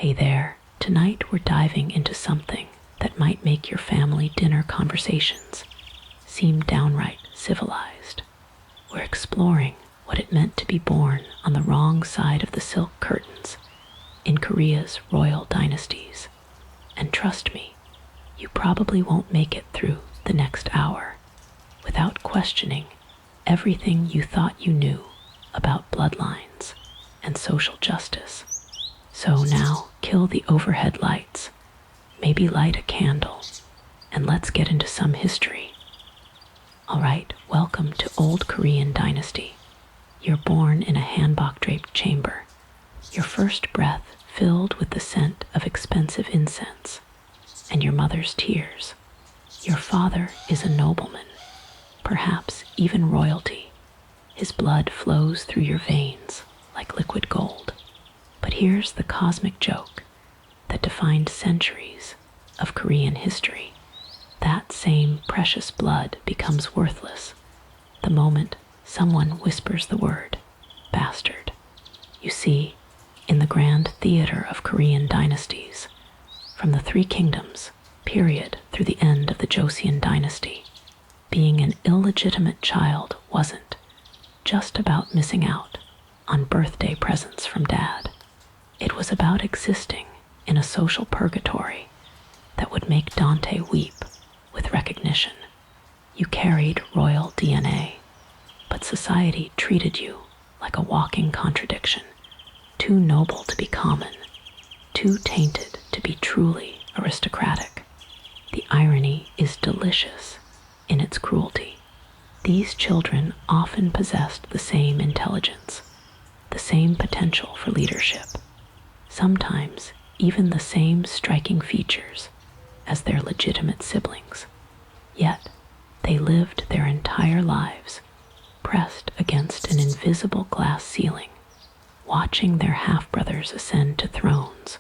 Hey there, tonight we're diving into something that might make your family dinner conversations seem downright civilized. We're exploring what it meant to be born on the wrong side of the silk curtains in Korea's royal dynasties. And trust me, you probably won't make it through the next hour without questioning everything you thought you knew about bloodlines and social justice. So now, kill the overhead lights, maybe light a candle, and let's get into some history. Alright, welcome to Old Korean Dynasty. You're born in a hanbok-draped chamber, your first breath filled with the scent of expensive incense and your mother's tears. Your father is a nobleman, perhaps even royalty. His blood flows through your veins like liquid gold. But here's the cosmic joke that defined centuries of Korean history. That same precious blood becomes worthless the moment someone whispers the word bastard. You see, in the grand theater of Korean dynasties, from the Three Kingdoms period through the end of the Joseon dynasty, being an illegitimate child wasn't just about missing out on birthday presents from dad. It was about existing in a social purgatory that would make Dante weep with recognition. You carried royal DNA, but society treated you like a walking contradiction, too noble to be common, too tainted to be truly aristocratic. The irony is delicious in its cruelty. These children often possessed the same intelligence, the same potential for leadership, sometimes even the same striking features as their legitimate siblings. Yet, they lived their entire lives pressed against an invisible glass ceiling, watching their half-brothers ascend to thrones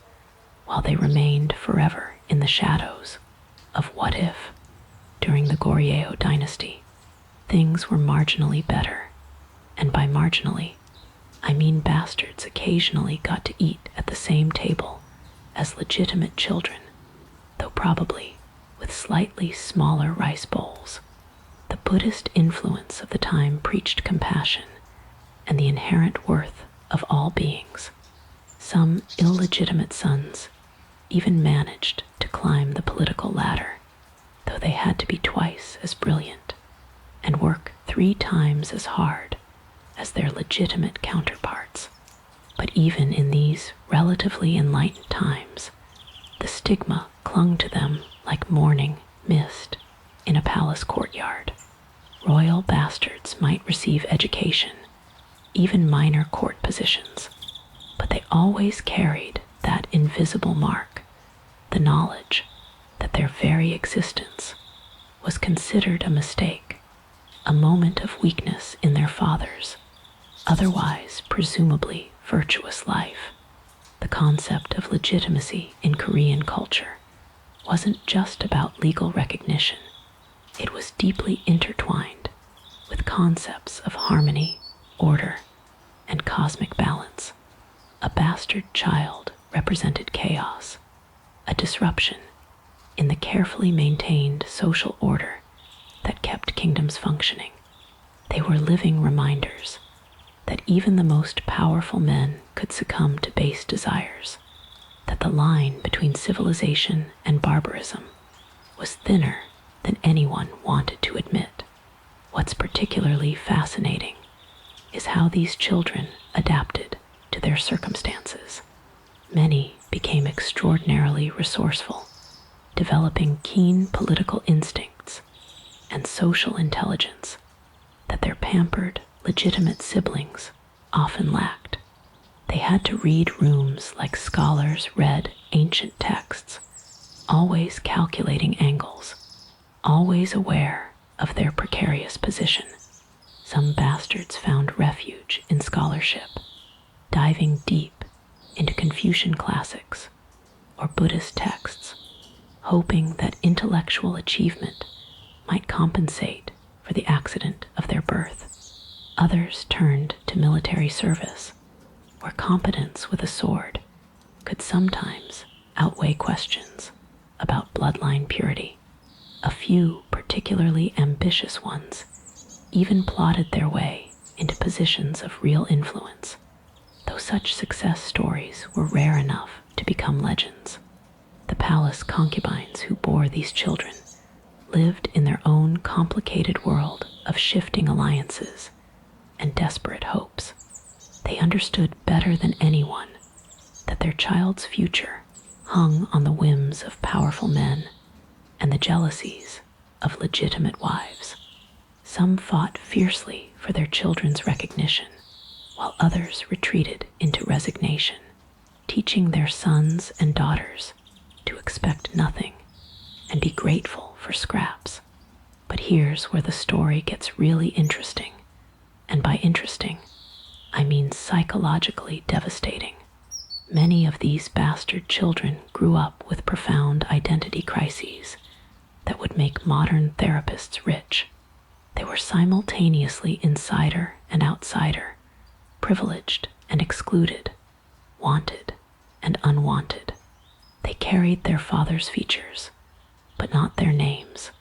while they remained forever in the shadows of what if, during the Goryeo dynasty, things were marginally better. And by marginally, I mean bastards occasionally got to eat at the same table as legitimate children, though probably with slightly smaller rice bowls. The Buddhist influence of the time preached compassion and the inherent worth of all beings. Some illegitimate sons even managed to climb the political ladder, though they had to be twice as brilliant and work 3 times as hard as their legitimate counterparts. But even in these relatively enlightened times, the stigma clung to them like morning mist in a palace courtyard. Royal bastards might receive education, even minor court positions, but they always carried that invisible mark, the knowledge that their very existence was considered a mistake, a moment of weakness in their fathers' otherwise presumably virtuous life. The concept of legitimacy in Korean culture wasn't just about legal recognition. It was deeply intertwined with concepts of harmony, order, and cosmic balance. A bastard child represented chaos, a disruption in the carefully maintained social order that kept kingdoms functioning. They were living reminders that even the most powerful men could succumb to base desires, that the line between civilization and barbarism was thinner than anyone wanted to admit. What's particularly fascinating is how these children adapted to their circumstances. Many became extraordinarily resourceful, developing keen political instincts and social intelligence that their pampered, legitimate siblings often lacked. They had to read rooms like scholars read ancient texts, always calculating angles, always aware of their precarious position. Some bastards found refuge in scholarship, diving deep into Confucian classics or Buddhist texts, hoping that intellectual achievement might compensate for the accident of their birth. Others turned to military service, where competence with a sword could sometimes outweigh questions about bloodline purity. A few particularly ambitious ones even plotted their way into positions of real influence, though such success stories were rare enough to become legends. The palace concubines who bore these children lived in their own complicated world of shifting alliances and desperate hopes. They understood better than anyone that their child's future hung on the whims of powerful men and the jealousies of legitimate wives. Some fought fiercely for their children's recognition, while others retreated into resignation, teaching their sons and daughters to expect nothing and be grateful for scraps. But here's where the story gets really interesting, and by interesting, I mean psychologically devastating. Many of these bastard children grew up with profound identity crises that would make modern therapists rich. They were simultaneously insider and outsider, privileged and excluded, wanted and unwanted. They carried their father's features, but not their names,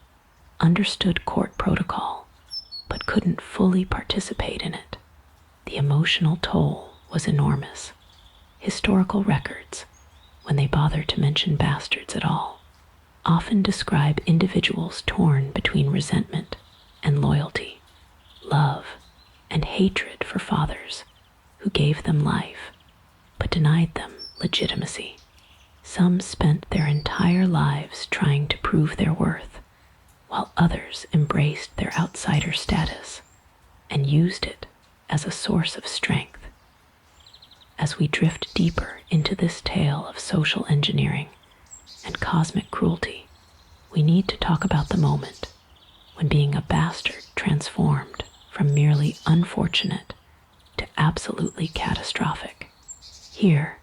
understood court protocol, but couldn't fully participate in it. The emotional toll was enormous. Historical records, when they bother to mention bastards at all, often describe individuals torn between resentment and loyalty, love and hatred for fathers who gave them life but denied them legitimacy. Some spent their entire lives trying to prove their worth, while others embraced their outsider status and used it as a source of strength. As we drift deeper into this tale of social engineering and cosmic cruelty, we need to talk about the moment when being a bastard transformed from merely unfortunate to absolutely catastrophic. Here,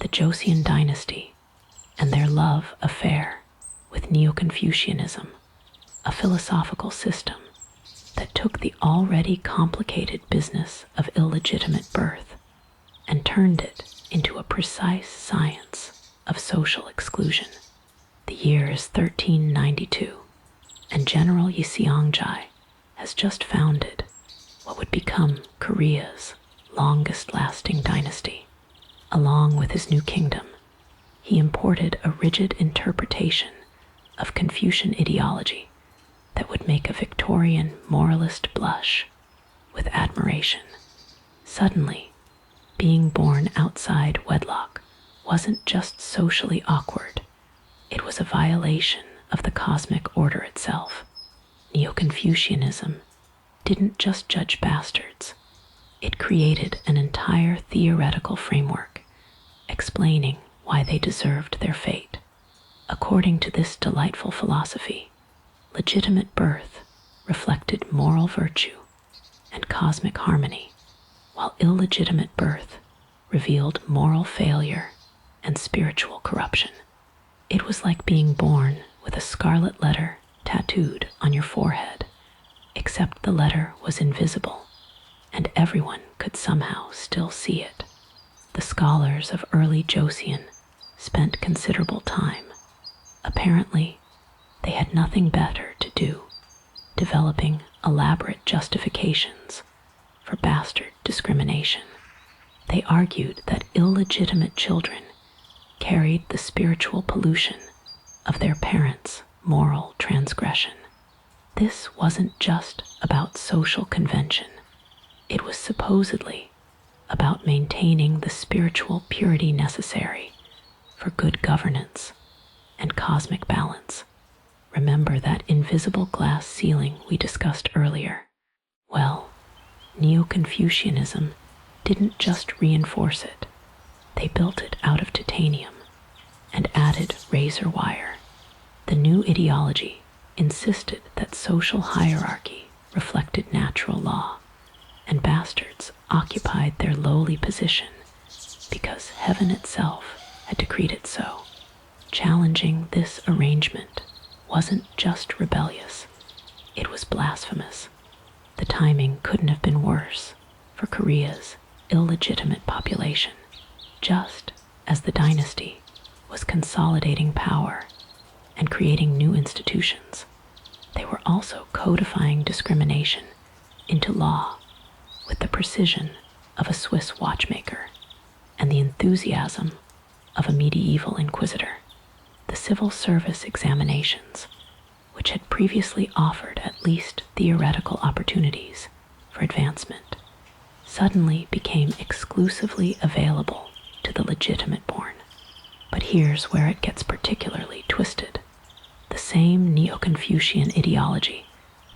the Joseon dynasty and their love affair with Neo-Confucianism, a philosophical system that took the already complicated business of illegitimate birth and turned it into a precise science of social exclusion. The year is 1392, and General Yiseongjai has just founded what would become Korea's longest-lasting dynasty. Along with his new kingdom, he imported a rigid interpretation of Confucian ideology that would make a Victorian moralist blush with admiration. Suddenly, being born outside wedlock wasn't just socially awkward, it was a violation of the cosmic order itself. Neo-Confucianism didn't just judge bastards, it created an entire theoretical framework explaining why they deserved their fate. According to this delightful philosophy, legitimate birth reflected moral virtue and cosmic harmony, while illegitimate birth revealed moral failure and spiritual corruption. It was like being born with a scarlet letter tattooed on your forehead, except the letter was invisible and everyone could somehow still see it. The scholars of early Joseon spent considerable time. Apparently, they had nothing better to do, developing elaborate justifications for bastard discrimination. They argued that illegitimate children carried the spiritual pollution of their parents' moral transgression. This wasn't just about social convention. It was supposedly about maintaining the spiritual purity necessary for good governance and cosmic balance. Remember that invisible glass ceiling we discussed earlier? Well, Neo-Confucianism didn't just reinforce it. They built it out of titanium and added razor wire. The new ideology insisted that social hierarchy reflected natural law, and bastards occupied their lowly position because heaven itself had decreed it so. Challenging this arrangement wasn't just rebellious, it was blasphemous. The timing couldn't have been worse for Korea's illegitimate population. Just as the dynasty was consolidating power and creating new institutions, they were also codifying discrimination into law with the precision of a Swiss watchmaker and the enthusiasm of a medieval inquisitor. The civil service examinations, which had previously offered at least theoretical opportunities for advancement, suddenly became exclusively available to the legitimate born. But here's where it gets particularly twisted. The same Neo-Confucian ideology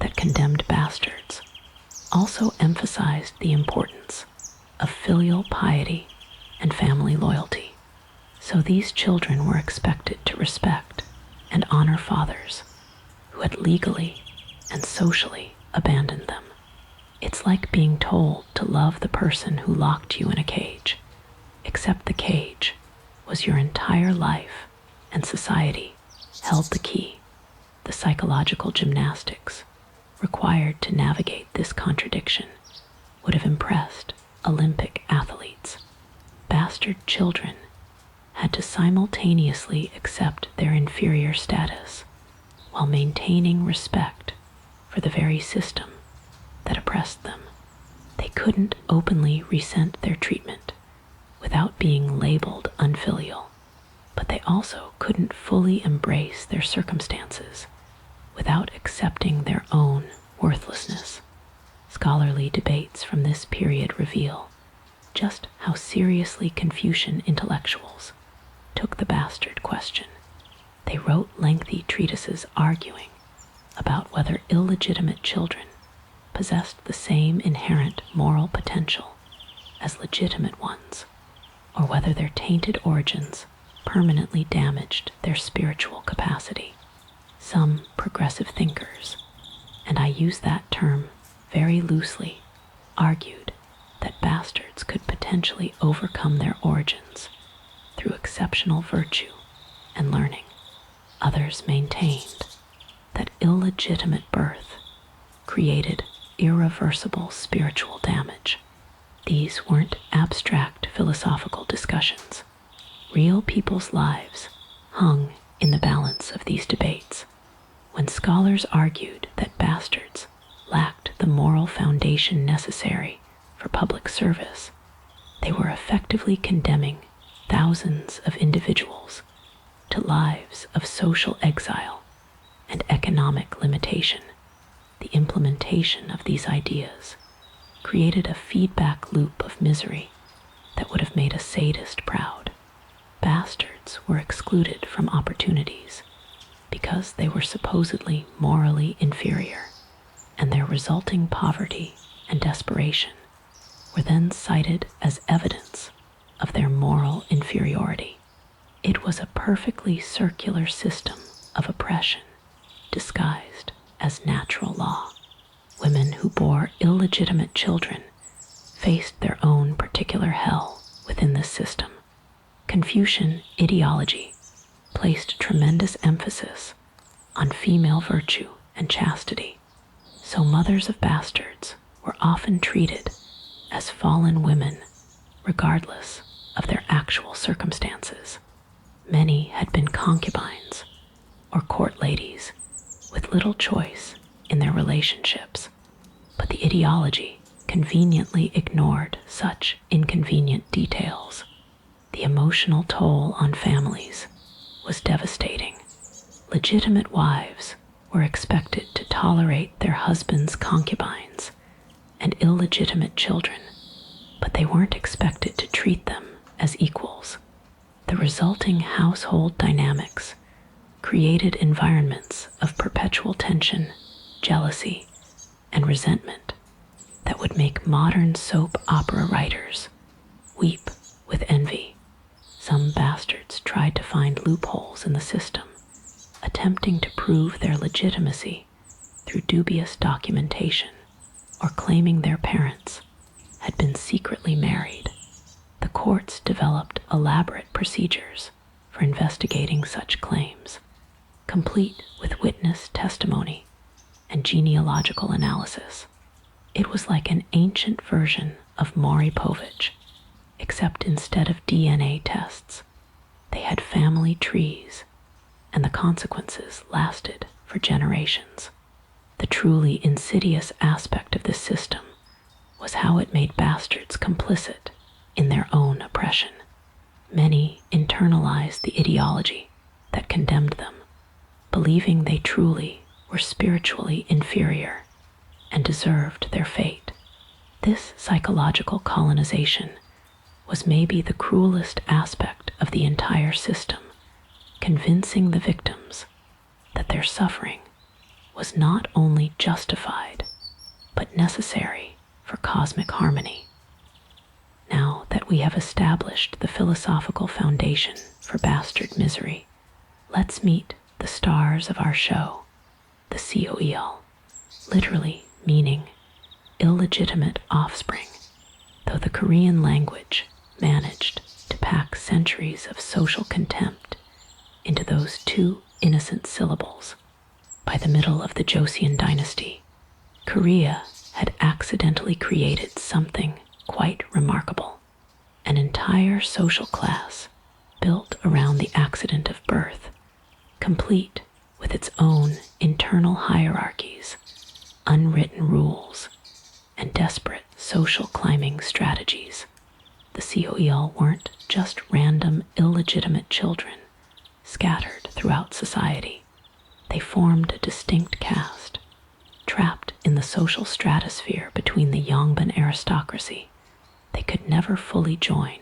that condemned bastards also emphasized the importance of filial piety and family loyalty. So these children were expected to respect and honor fathers who had legally and socially abandoned them. It's like being told to love the person who locked you in a cage, except the cage was your entire life and society held the key. The psychological gymnastics required to navigate this contradiction would have impressed Olympic athletes. Bastard children had to simultaneously accept their inferior status while maintaining respect for the very system that oppressed them. They couldn't openly resent their treatment without being labeled unfilial, but they also couldn't fully embrace their circumstances without accepting their own worthlessness. Scholarly debates from this period reveal just how seriously Confucian intellectuals took the bastard question. They wrote lengthy treatises arguing about whether illegitimate children possessed the same inherent moral potential as legitimate ones, or whether their tainted origins permanently damaged their spiritual capacity. Some progressive thinkers, and I use that term very loosely, argued that bastards could potentially overcome their origins through exceptional virtue and learning. Others maintained that illegitimate birth created irreversible spiritual damage. These weren't abstract philosophical discussions. Real people's lives hung in the balance of these debates. When scholars argued that bastards lacked the moral foundation necessary for public service, they were effectively condemning thousands of individuals to lives of social exile and economic limitation. The implementation of these ideas created a feedback loop of misery that would have made a sadist proud. Bastards were excluded from opportunities because they were supposedly morally inferior, and their resulting poverty and desperation were then cited as evidence of their moral inferiority. It was a perfectly circular system of oppression disguised as natural law. Women who bore illegitimate children faced their own particular hell within this system. Confucian ideology placed tremendous emphasis on female virtue and chastity, so mothers of bastards were often treated as fallen women regardless of their actual circumstances. Many had been concubines or court ladies with little choice in their relationships, but the ideology conveniently ignored such inconvenient details. The emotional toll on families was devastating. Legitimate wives were expected to tolerate their husbands' concubines and illegitimate children, but they weren't expected to treat them as equals. The resulting household dynamics created environments of perpetual tension, jealousy, and resentment that would make modern soap opera writers weep with envy. Some bastards tried to find loopholes in the system, attempting to prove their legitimacy through dubious documentation or claiming their parents had been secretly married. The courts developed elaborate procedures for investigating such claims, complete with witness testimony and genealogical analysis. It was like an ancient version of Maury Povich, except instead of DNA tests, they had family trees, and the consequences lasted for generations. The truly insidious aspect of this system was how it made bastards complicit in their own oppression. Many internalized the ideology that condemned them, believing they truly were spiritually inferior and deserved their fate. This psychological colonization was maybe the cruelest aspect of the entire system, convincing the victims that their suffering was not only justified, but necessary for cosmic harmony. Now that we have established the philosophical foundation for bastard misery, let's meet the stars of our show, the COEL, literally meaning illegitimate offspring, though the Korean language managed to pack centuries of social contempt into those two innocent syllables. By the middle of the Joseon dynasty, Korea had accidentally created something quite remarkable, an entire social class built around the accident of birth, complete with its own internal hierarchies, unwritten rules, and desperate social climbing strategies. The COEL weren't just random illegitimate children scattered throughout society. They formed a distinct caste, trapped in the social stratosphere between the Yongbin aristocracy they could never fully join,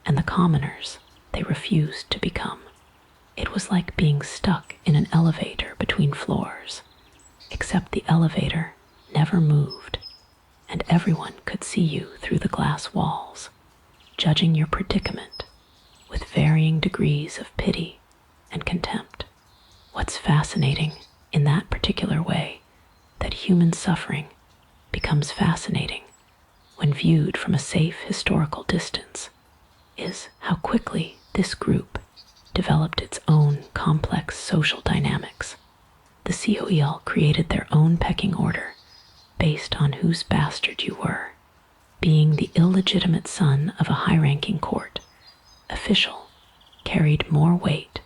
and the commoners they refused to become. It was like being stuck in an elevator between floors, except the elevator never moved, and everyone could see you through the glass walls, judging your predicament with varying degrees of pity and contempt. What's fascinating in that particular way, that human suffering becomes fascinating when viewed from a safe historical distance, is how quickly this group developed its own complex social dynamics. The COEL created their own pecking order based on whose bastard you were. Being the illegitimate son of a high-ranking court official carried more weight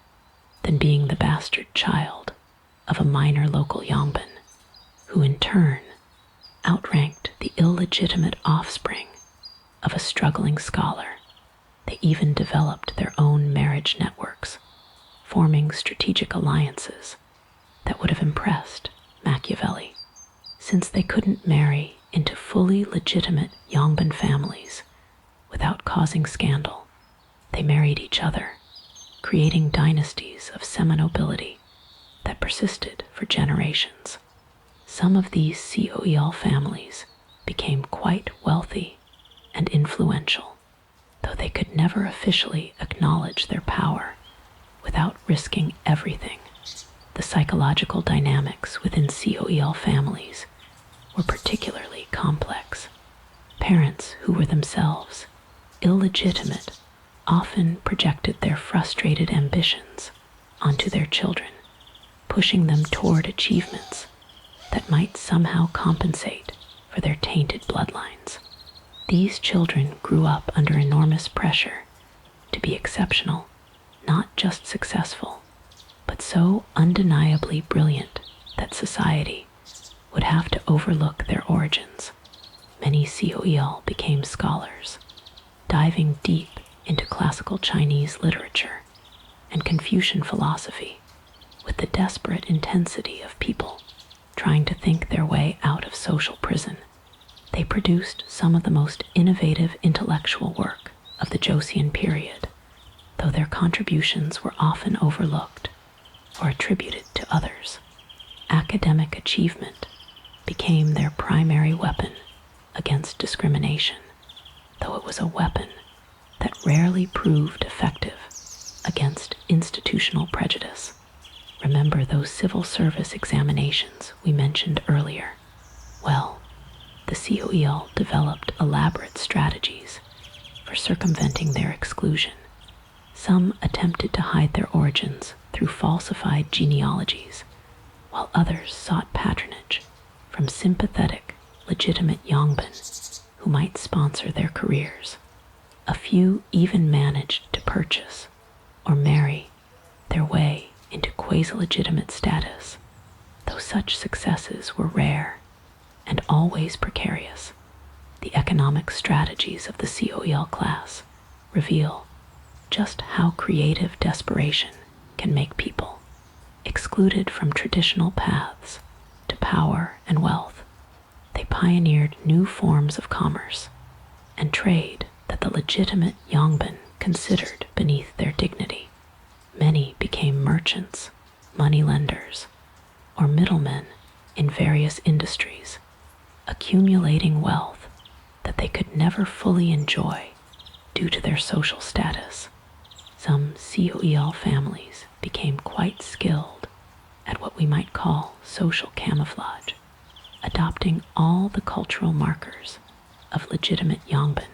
than being the bastard child of a minor local Yongbin, who in turn outranked the illegitimate offspring of a struggling scholar. They even developed their own marriage networks, forming strategic alliances that would have impressed Machiavelli. Since they couldn't marry into fully legitimate Yongbin families without causing scandal, they married each other, creating dynasties of semi-nobility that persisted for generations. Some of these COEL families became quite wealthy and influential, though they could never officially acknowledge their power without risking everything. The psychological dynamics within COEL families were particularly complex. Parents who were themselves illegitimate often projected their frustrated ambitions onto their children, pushing them toward achievements that might somehow compensate for their tainted bloodlines. These children grew up under enormous pressure to be exceptional, not just successful, but so undeniably brilliant that society would have to overlook their origins. Many COEL became scholars, diving deep into classical Chinese literature and Confucian philosophy with the desperate intensity of people trying to think their way out of social prison. They produced some of the most innovative intellectual work of the Joseon period, though their contributions were often overlooked or attributed to others. Academic achievement became their primary weapon against discrimination, though it was a weapon that rarely proved effective against institutional prejudice. Remember those civil service examinations we mentioned earlier? Well, the COEL developed elaborate strategies for circumventing their exclusion. Some attempted to hide their origins through falsified genealogies, while others sought patronage from sympathetic, legitimate Yongbin who might sponsor their careers. A few even managed to purchase or marry their way into quasi-legitimate status, though such successes were rare and always precarious. The economic strategies of the COEL class reveal just how creative desperation can make people, excluded from traditional paths to power and wealth. They pioneered new forms of commerce and trade that the legitimate Yongbin considered beneath their dignity. Many became merchants, moneylenders, or middlemen in various industries, accumulating wealth that they could never fully enjoy due to their social status. Some COEL families became quite skilled at what we might call social camouflage, adopting all the cultural markers of legitimate Yongbin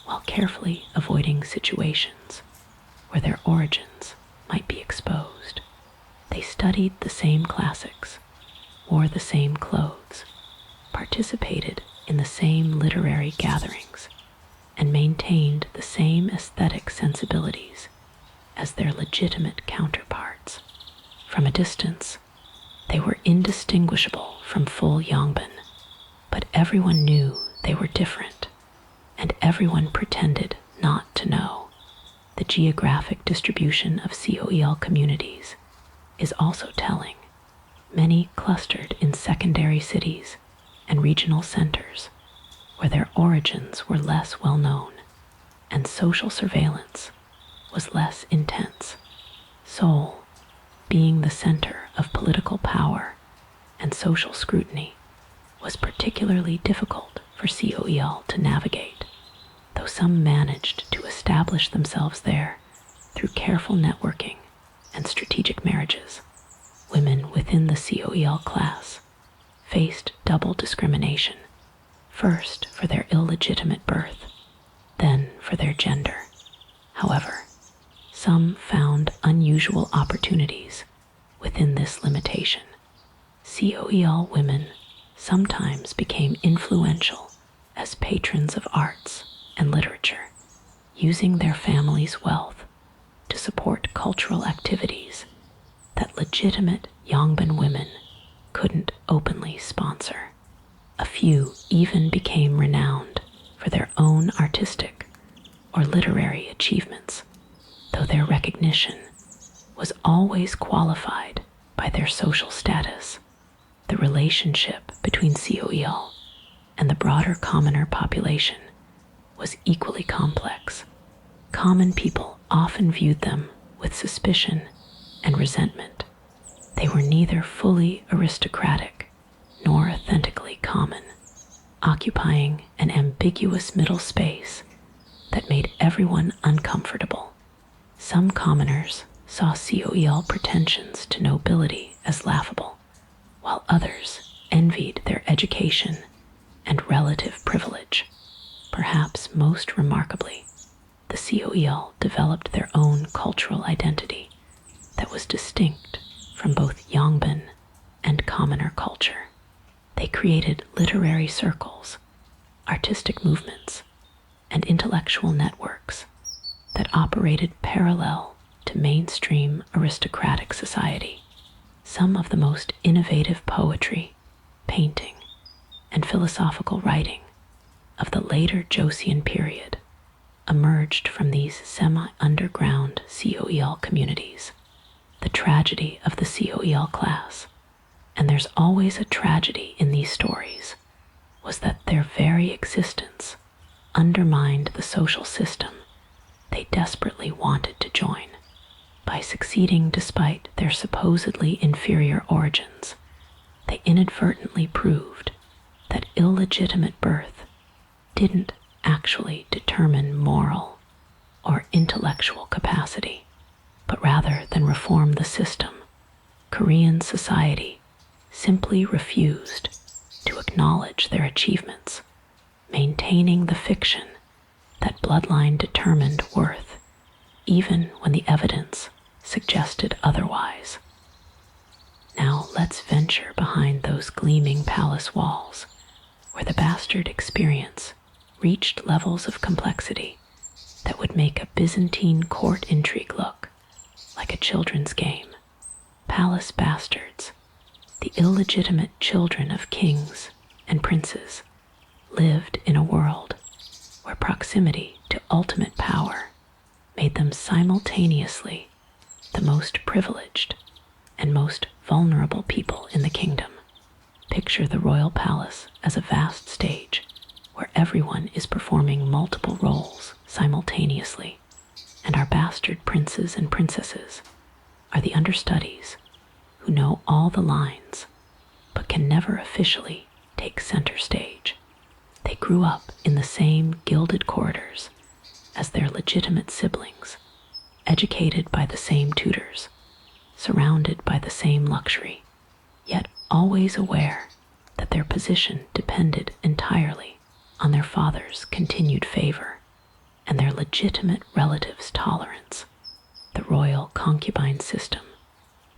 while carefully avoiding situations where their origins might be exposed. They studied the same classics, wore the same clothes, participated in the same literary gatherings, and maintained the same aesthetic sensibilities as their legitimate counterparts. From a distance, they were indistinguishable from full Yongbin, but everyone knew they were different, and everyone pretended not to know. The geographic distribution of COEL communities is also telling. Many clustered in secondary cities and regional centers where their origins were less well known and social surveillance was less intense. Seoul, being the center of political power and social scrutiny, was particularly difficult for COEL to navigate, though some managed to establish themselves there through careful networking and strategic marriages. Women within the COEL class faced double discrimination, first for their illegitimate birth, then for their gender. However, some found unusual opportunities within this limitation. COEL women sometimes became influential as patrons of arts and literature, using their family's wealth to support cultural activities that legitimate Yongbin women couldn't openly sponsor. A few even became renowned for their own artistic or literary achievements, though their recognition was always qualified by their social status. The relationship between COEL and the broader commoner population was equally complex. Common people often viewed them with suspicion and resentment. They were neither fully aristocratic nor authentically common, occupying an ambiguous middle space that made everyone uncomfortable. Some commoners saw COEL pretensions to nobility as laughable, while others envied their education and relative privilege. Perhaps most remarkably, the COEL developed their own cultural identity that was distinct from both Yongbin and commoner culture. They created literary circles, artistic movements, and intellectual networks that operated parallel to mainstream aristocratic society. Some of the most innovative poetry, painting, and philosophical writing of the later Joseon period emerged from these semi-underground COEL communities. The tragedy of the COEL class, and there's always a tragedy in these stories, was that their very existence undermined the social system they desperately wanted to join. By succeeding despite their supposedly inferior origins, they inadvertently proved that illegitimate birth didn't actually determine moral or intellectual capacity, but rather than reform the system, Korean society simply refused to acknowledge their achievements, maintaining the fiction that bloodline determined worth, even when the evidence suggested otherwise. Now let's venture behind those gleaming palace walls, where the bastard experience reached levels of complexity that would make a Byzantine court intrigue look like a children's game. Palace bastards, the illegitimate children of kings and princes, lived in a world where proximity to ultimate power made them simultaneously the most privileged and most vulnerable people in the kingdom. Picture the royal palace as a vast stage where everyone is performing multiple roles simultaneously, and our bastard princes and princesses are the understudies who know all the lines but can never officially take center stage. They grew up in the same gilded corridors as their legitimate siblings, educated by the same tutors, surrounded by the same luxury, yet always aware that their position depended entirely on their father's continued favor and their legitimate relatives' tolerance. The royal concubine system,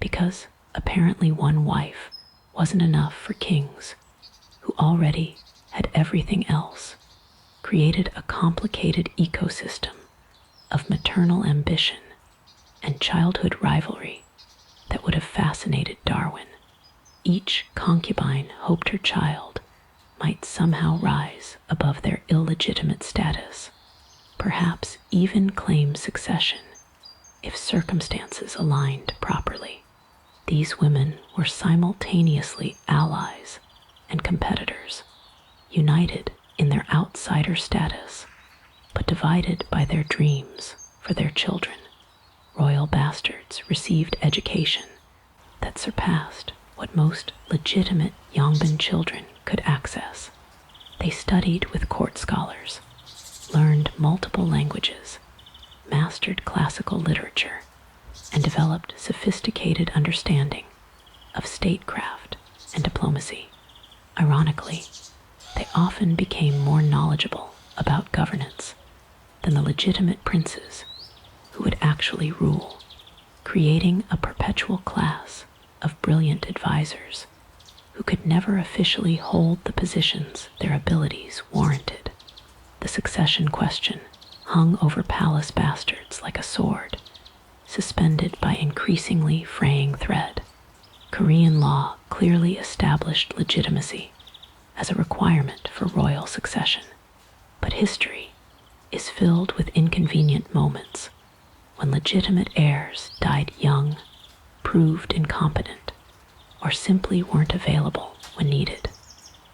because apparently one wife wasn't enough for kings who already had everything else, created a complicated ecosystem of maternal ambition and childhood rivalry that would have fascinated Darwin. Each concubine hoped her child might somehow rise above their illegitimate status, perhaps even claim succession if circumstances aligned properly. These women were simultaneously allies and competitors, united in their outsider status, but divided by their dreams for their children. Royal bastards received education that surpassed what most legitimate Yangban children could access. They studied with court scholars, learned multiple languages, mastered classical literature, and developed sophisticated understanding of statecraft and diplomacy. Ironically, they often became more knowledgeable about governance than the legitimate princes who would actually rule, creating a perpetual class of brilliant advisors who could never officially hold the positions their abilities warranted. The succession question hung over palace bastards like a sword, suspended by increasingly fraying thread. Korean law clearly established legitimacy as a requirement for royal succession, but history is filled with inconvenient moments when legitimate heirs died young, proved incompetent, or simply weren't available when needed.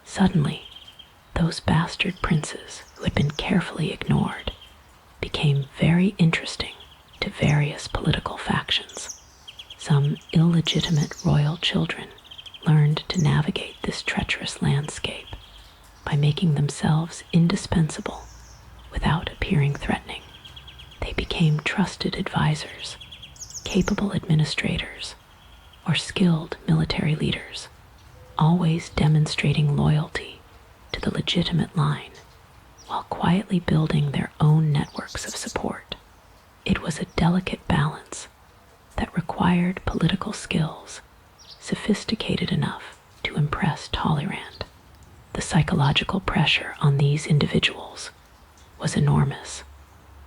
Suddenly, those bastard princes who had been carefully ignored became very interesting to various political factions. Some illegitimate royal children learned to navigate this treacherous landscape by making themselves indispensable without appearing threatening. They became trusted advisors, capable administrators, or skilled military leaders, always demonstrating loyalty to the legitimate line while quietly building their own networks of support. It was a delicate balance that required political skills sophisticated enough to impress Talleyrand. The psychological pressure on these individuals was enormous.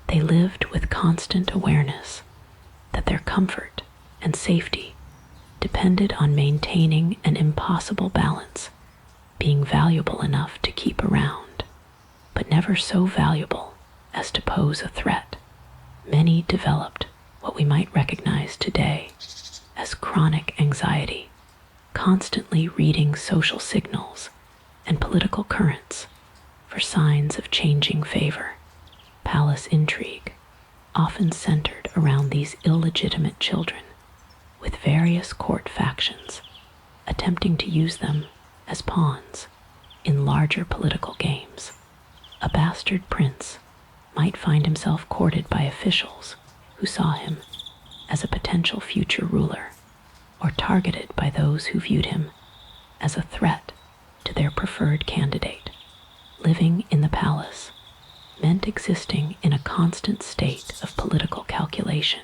They lived with constant awareness that their comfort and safety depended on maintaining an impossible balance, being valuable enough to keep around, but never so valuable as to pose a threat. Many developed what we might recognize today as chronic anxiety, constantly reading social signals and political currents for signs of changing favor. Palace intrigue often centered around these illegitimate children, with various court factions attempting to use them as pawns in larger political games. A bastard prince might find himself courted by officials who saw him as a potential future ruler, or targeted by those who viewed him as a threat to their preferred candidate. Living in the palace meant existing in a constant state of political calculation,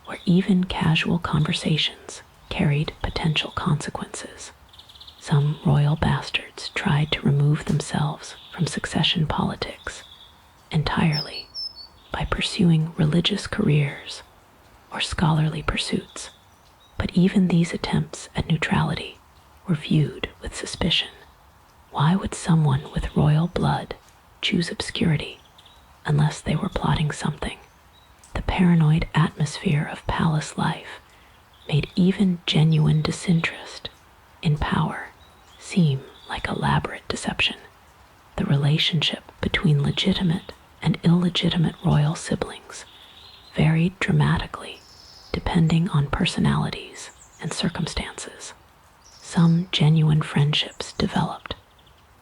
where even casual conversations carried potential consequences. Some royal bastards tried to remove themselves from succession politics entirely by pursuing religious careers or scholarly pursuits, but even these attempts at neutrality were viewed with suspicion. Why would someone with royal blood choose obscurity unless they were plotting something? The paranoid atmosphere of palace life made even genuine disinterest in power seem like elaborate deception. The relationship between legitimate and illegitimate royal siblings varied dramatically depending on personalities and circumstances. Some genuine friendships developed,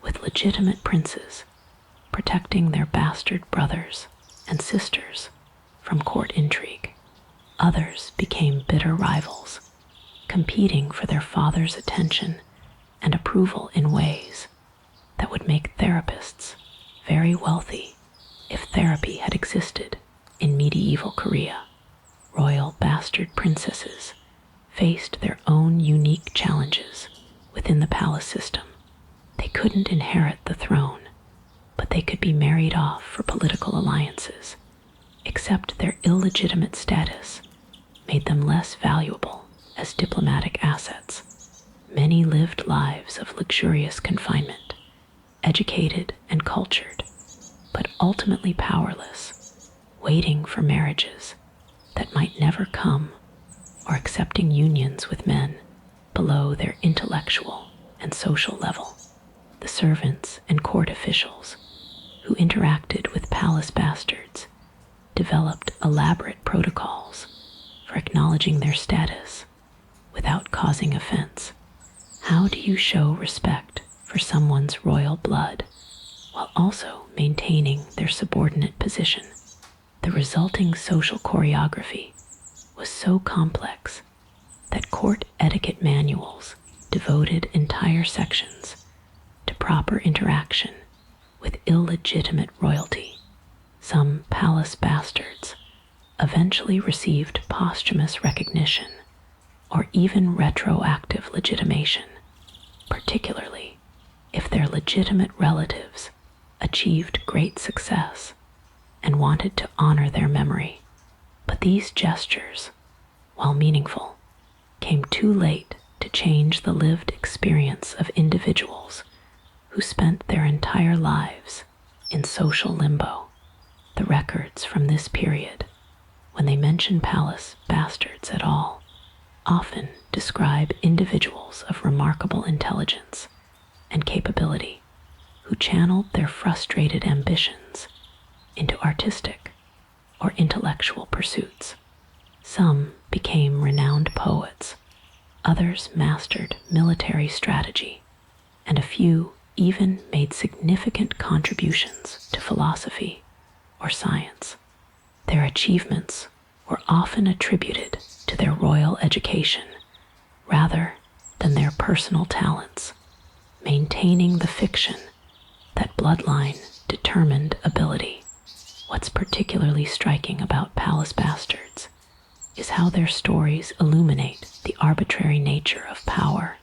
with legitimate princes protecting their bastard brothers and sisters from court intrigue. Others became bitter rivals, competing for their father's attention and approval in ways that would make therapists very wealthy if therapy had existed in medieval Korea. Royal bastard princesses faced their own unique challenges within the palace system. They couldn't inherit the throne, but they could be married off for political alliances, except their illegitimate status made them less valuable as diplomatic assets. Many lived lives of luxurious confinement, educated and cultured, but ultimately powerless, waiting for marriages that might never come, or accepting unions with men below their intellectual and social level. The servants and court officials who interacted with palace bastards developed elaborate protocols for acknowledging their status without causing offense. How do you show respect for someone's royal blood while also maintaining their subordinate position? The resulting social choreography was so complex that court etiquette manuals devoted entire sections to proper interaction with illegitimate royalty. Some palace bastards eventually received posthumous recognition or even retroactive legitimation, particularly if their legitimate relatives achieved great success and wanted to honor their memory. But these gestures, while meaningful, came too late to change the lived experience of individuals who spent their entire lives in social limbo. The records from this period, when they mention palace bastards at all, often describe individuals of remarkable intelligence and capability who channeled their frustrated ambitions into artistic or intellectual pursuits. Some became renowned poets, others mastered military strategy, and a few even made significant contributions to philosophy or science. Their achievements were often attributed to their royal education rather than their personal talents, maintaining the fiction that bloodline determined ability. What's particularly striking about palace bastards is how their stories illuminate the arbitrary nature of power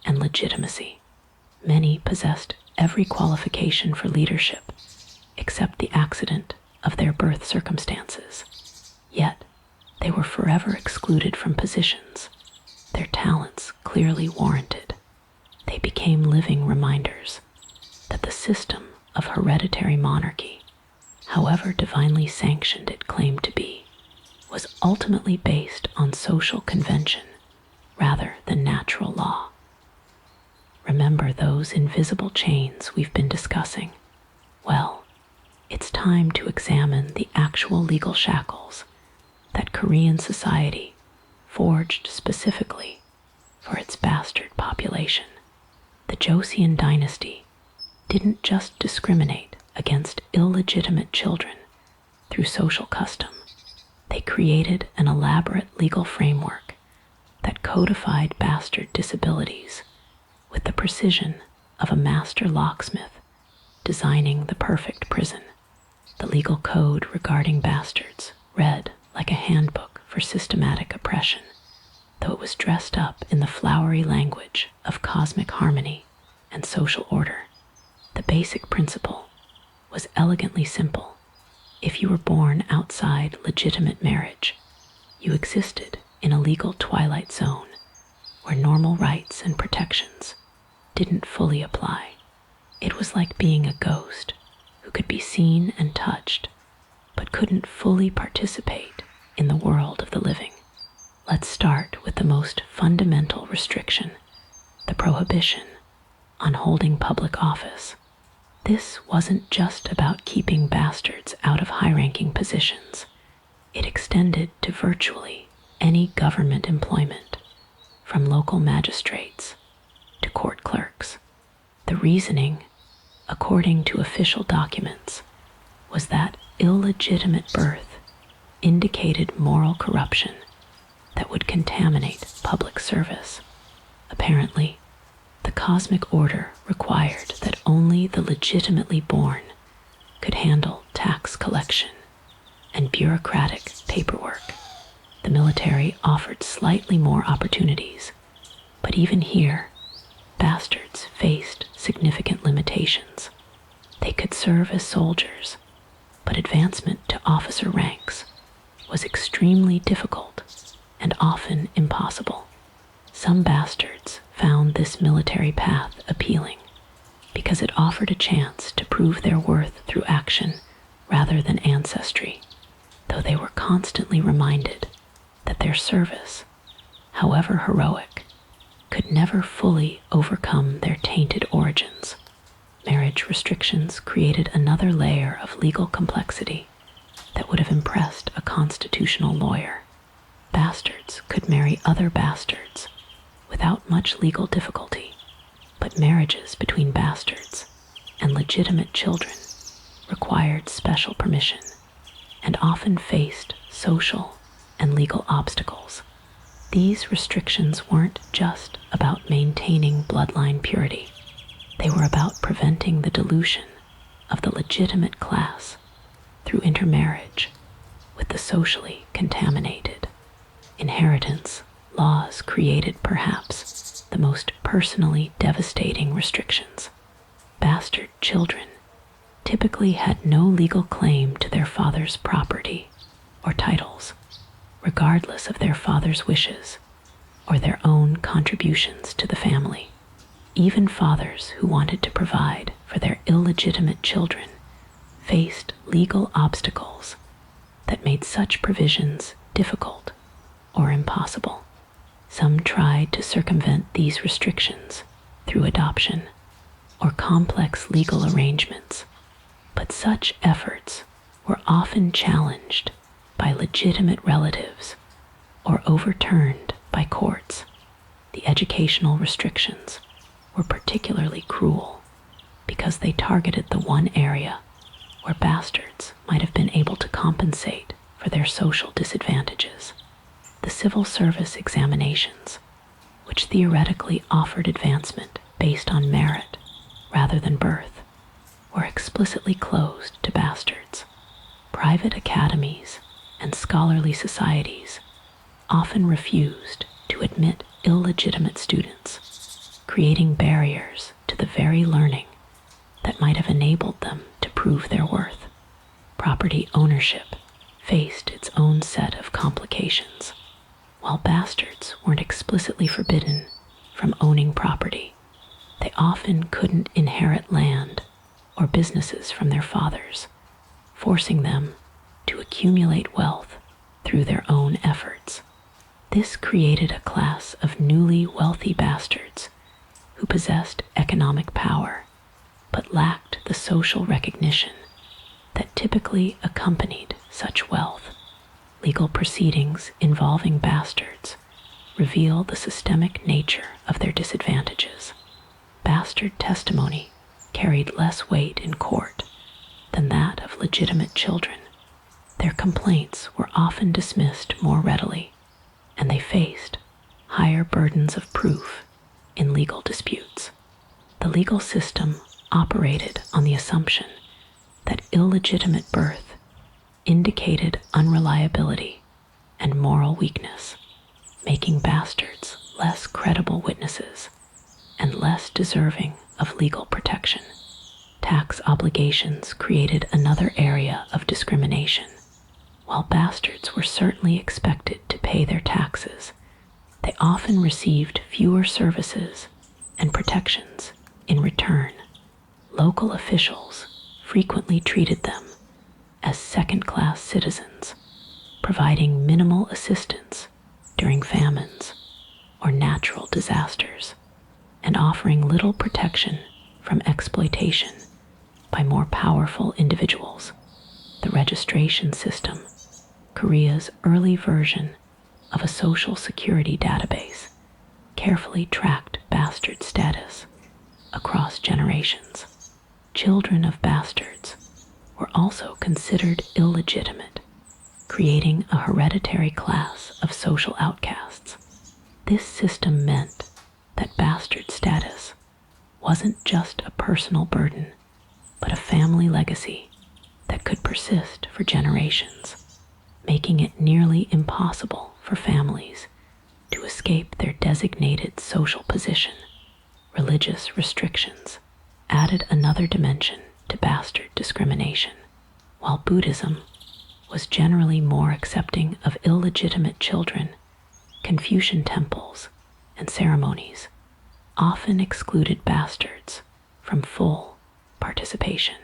and legitimacy. Many possessed every qualification for leadership except the accident of their birth circumstances. Yet, they were forever excluded from positions their talents clearly warranted. They became living reminders that the system of hereditary monarchy, however divinely sanctioned it claimed to be, was ultimately based on social convention rather than natural law. Remember those invisible chains we've been discussing? Well, it's time to examine the actual legal shackles that Korean society forged specifically for its bastard population. The Joseon dynasty didn't just discriminate against illegitimate children through social custom. They created an elaborate legal framework that codified bastard disabilities with the precision of a master locksmith designing the perfect prison. The legal code regarding bastards read like a handbook for systematic oppression, though it was dressed up in the flowery language of cosmic harmony and social order. The basic principle was elegantly simple: If you were born outside legitimate marriage, you existed in a legal twilight zone where normal rights and protections didn't fully apply. It was like being a ghost who could be seen and touched, but couldn't fully participate in the world of the living. Let's start with the most fundamental restriction, the prohibition on holding public office. This wasn't just about keeping bastards out of high-ranking positions. It extended to virtually any government employment, from local magistrates to court clerks. The reasoning, according to official documents, was that illegitimate birth indicated moral corruption that would contaminate public service. Apparently, the cosmic order required that only the legitimately born could handle tax collection and bureaucratic paperwork. The military offered slightly more opportunities, but even here, bastards faced significant limitations. They could serve as soldiers, but advancement to officer ranks was extremely difficult and often impossible. Some bastards found this military path appealing because it offered a chance to prove their worth through action rather than ancestry, though they were constantly reminded that their service, however heroic, could never fully overcome their tainted origins. Marriage restrictions created another layer of legal complexity that would have impressed a constitutional lawyer. Bastards could marry other bastards without much legal difficulty, but marriages between bastards and legitimate children required special permission and often faced social and legal obstacles. These restrictions weren't just about maintaining bloodline purity. They were about preventing the dilution of the legitimate class through intermarriage with the socially contaminated. Inheritance laws created perhaps the most personally devastating restrictions. Bastard children typically had no legal claim to their father's property or titles, regardless of their father's wishes or their own contributions to the family. Even fathers who wanted to provide for their illegitimate children faced legal obstacles that made such provisions difficult or impossible. Some tried to circumvent these restrictions through adoption or complex legal arrangements, but such efforts were often challenged by legitimate relatives or overturned by courts. The educational restrictions were particularly cruel because they targeted the one area where bastards might have been able to compensate for their social disadvantages. The civil service examinations, which theoretically offered advancement based on merit rather than birth, were explicitly closed to bastards. Private academies and scholarly societies often refused to admit illegitimate students, creating barriers to the very learning that might have enabled them to prove their worth. Property ownership faced its own set of complications. While bastards weren't explicitly forbidden from owning property, they often couldn't inherit land or businesses from their fathers, forcing them to accumulate wealth through their own efforts. This created a class of newly wealthy bastards who possessed economic power but lacked the social recognition that typically accompanied such wealth. Legal proceedings involving bastards reveal the systemic nature of their disadvantages. Bastard testimony carried less weight in court than that of legitimate children. Their complaints were often dismissed more readily, and they faced higher burdens of proof in legal disputes. The legal system operated on the assumption that illegitimate birth indicated unreliability and moral weakness, making bastards less credible witnesses and less deserving of legal protection. Tax obligations created another area of discrimination. While bastards were certainly expected to pay their taxes, they often received fewer services and protections in return. Local officials frequently treated them as second-class citizens, providing minimal assistance during famines or natural disasters, and offering little protection from exploitation by more powerful individuals. The registration system, Korea's early version of a social security database, carefully tracked bastard status across generations. Children of bastards were also considered illegitimate, creating a hereditary class of social outcasts. This system meant that bastard status wasn't just a personal burden, but a family legacy that could persist for generations, making it nearly impossible for families to escape their designated social position. Religious restrictions added another dimension to bastard discrimination. While Buddhism was generally more accepting of illegitimate children, Confucian temples and ceremonies often excluded bastards from full participation.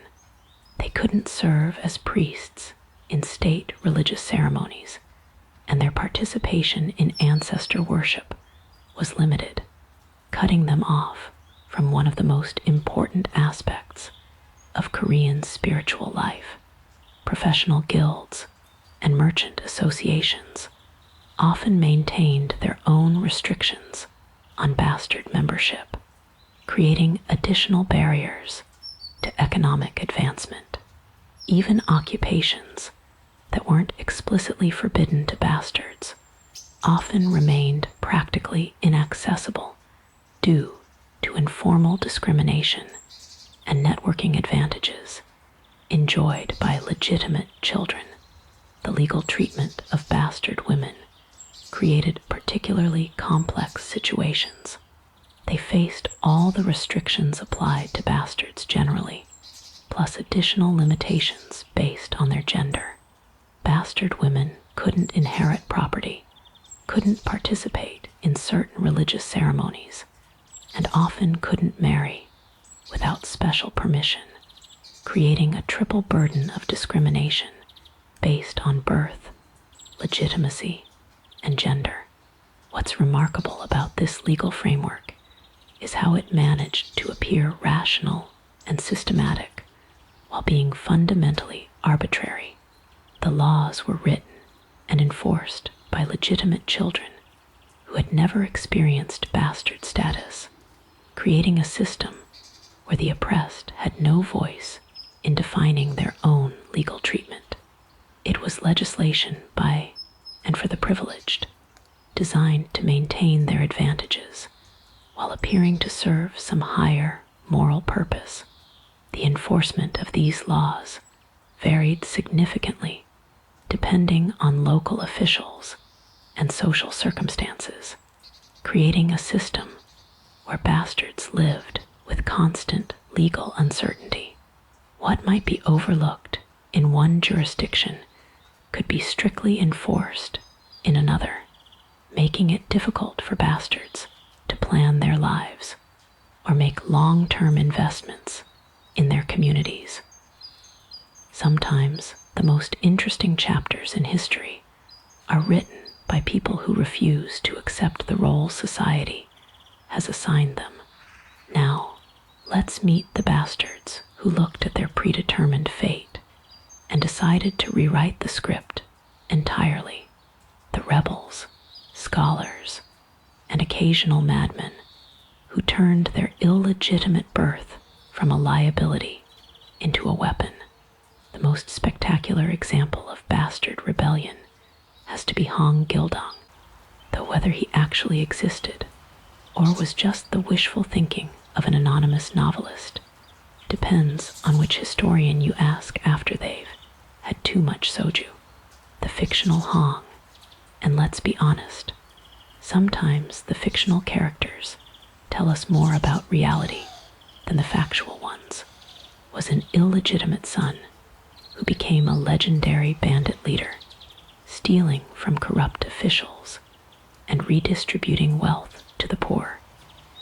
They couldn't serve as priests in state religious ceremonies, and their participation in ancestor worship was limited, cutting them off from one of the most important aspects of Korean spiritual life. Professional guilds and merchant associations often maintained their own restrictions on bastard membership, creating additional barriers to economic advancement. Even occupations that weren't explicitly forbidden to bastards often remained practically inaccessible due to informal discrimination and networking advantages enjoyed by legitimate children. The legal treatment of bastard women created particularly complex situations. They faced all the restrictions applied to bastards generally, plus additional limitations based on their gender. Bastard women couldn't inherit property, couldn't participate in certain religious ceremonies, and often couldn't marry without special permission, creating a triple burden of discrimination based on birth, legitimacy, and gender. What's remarkable about this legal framework is how it managed to appear rational and systematic while being fundamentally arbitrary. The laws were written and enforced by legitimate children who had never experienced bastard status, creating a system where the oppressed had no voice in defining their own legal treatment. It was legislation by and for the privileged, designed to maintain their advantages while appearing to serve some higher moral purpose. The enforcement of these laws varied significantly depending on local officials and social circumstances, creating a system where bastards lived with constant legal uncertainty. What might be overlooked in one jurisdiction could be strictly enforced in another, making it difficult for bastards to plan their lives or make long-term investments in their communities. Sometimes the most interesting chapters in history are written by people who refuse to accept the role society has assigned them. Now, let's meet the bastards who looked at their predetermined fate and decided to rewrite the script entirely. The rebels, scholars, and occasional madmen who turned their illegitimate birth from a liability into a weapon. The most spectacular example of bastard rebellion has to be Han Gildong, though whether he actually existed or was just the wishful thinking of an anonymous novelist depends on which historian you ask after they've had too much soju. The fictional Hong, and let's be honest, sometimes the fictional characters tell us more about reality than the factual ones. was an illegitimate son who became a legendary bandit leader, stealing from corrupt officials and redistributing wealth to the poor.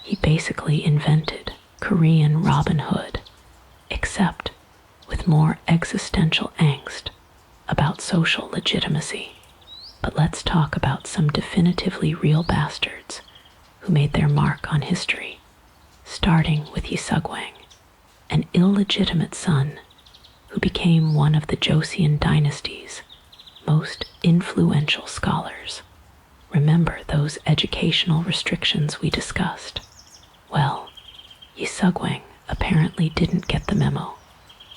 He basically invented Korean Robin Hood, except with more existential angst about social legitimacy. But let's talk about some definitively real bastards who made their mark on history, starting with Yisugwang, an illegitimate son who became one of the Joseon Dynasty's most influential scholars. Remember those educational restrictions we discussed? Well, Yisugwang apparently didn't get the memo,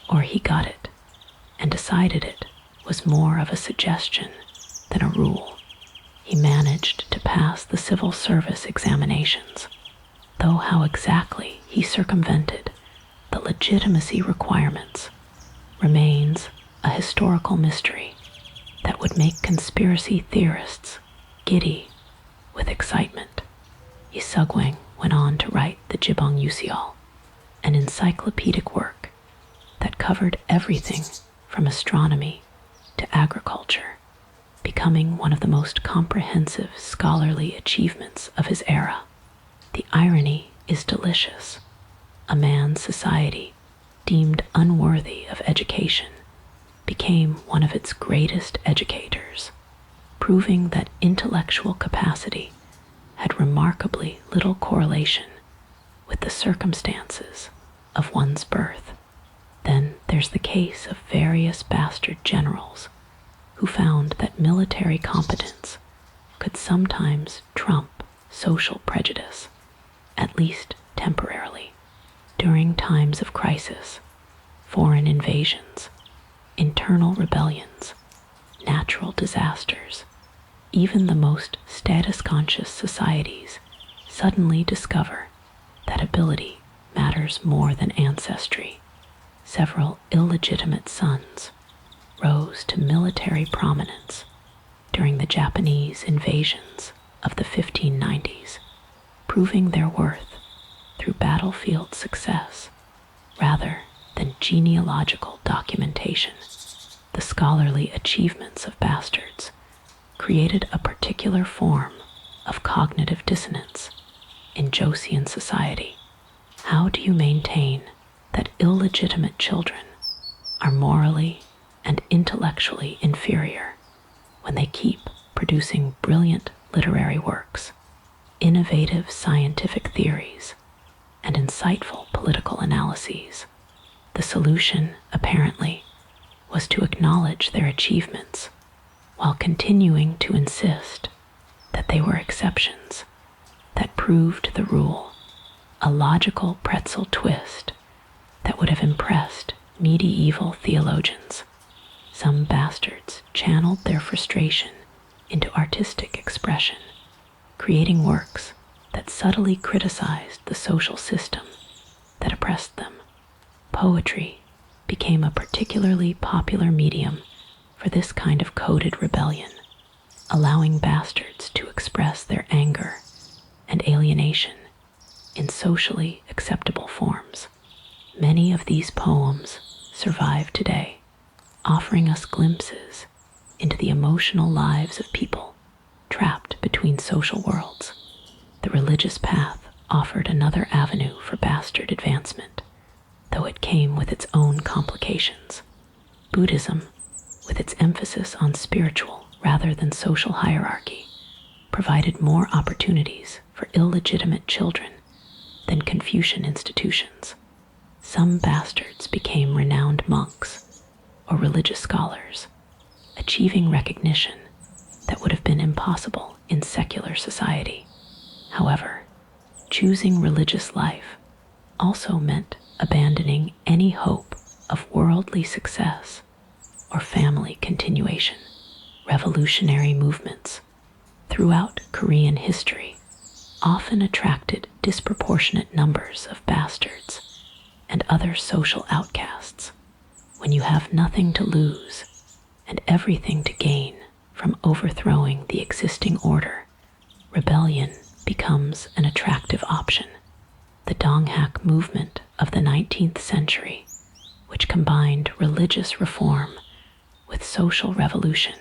or he got it and decided it was more of a suggestion than a rule. He managed to pass the civil service examinations, though how exactly he circumvented the legitimacy requirements remains a historical mystery that would make conspiracy theorists giddy with excitement. Yisugwang went on to write the Jibong Yuseol, an encyclopedic work that covered everything from astronomy to agriculture, becoming one of the most comprehensive scholarly achievements of his era. The irony is delicious. A man's society, deemed unworthy of education, became one of its greatest educators, proving that intellectual capacity had remarkably little correlation with the circumstances of one's birth. Then there's the case of various bastard generals who found that military competence could sometimes trump social prejudice, at least temporarily. During times of crisis, foreign invasions, internal rebellions, natural disasters, even the most status-conscious societies suddenly discover that ability matters more than ancestry. Several illegitimate sons rose to military prominence during the Japanese invasions of the 1590s, proving their worth through battlefield success rather than genealogical documentation. The scholarly achievements of bastards created a particular form of cognitive dissonance in Joseon society. How do you maintain that illegitimate children are morally and intellectually inferior when they keep producing brilliant literary works, innovative scientific theories, and insightful political analyses? The solution, apparently, was to acknowledge their achievements while continuing to insist that they were exceptions that proved the rule, a logical pretzel twist that would have impressed medieval theologians. Some bastards channeled their frustration into artistic expression, creating works that subtly criticized the social system that oppressed them. Poetry became a particularly popular medium for this kind of coded rebellion, allowing bastards to express their anger and alienation in socially acceptable forms. Many of these poems survive today, offering us glimpses into the emotional lives of people trapped between social worlds. The religious path offered another avenue for bastard advancement, though it came with its own complications. Buddhism, with its emphasis on spiritual rather than social hierarchy, provided more opportunities for illegitimate children than Confucian institutions. Some bastards became renowned monks or religious scholars, achieving recognition that would have been impossible in secular society. However, choosing religious life also meant abandoning any hope of worldly success or family continuation. Revolutionary movements throughout Korean history often attracted disproportionate numbers of bastards and other social outcasts. When you have nothing to lose and everything to gain from overthrowing the existing order, rebellion becomes an attractive option. The Donghak movement of the 19th century which combined religious reform with social revolution,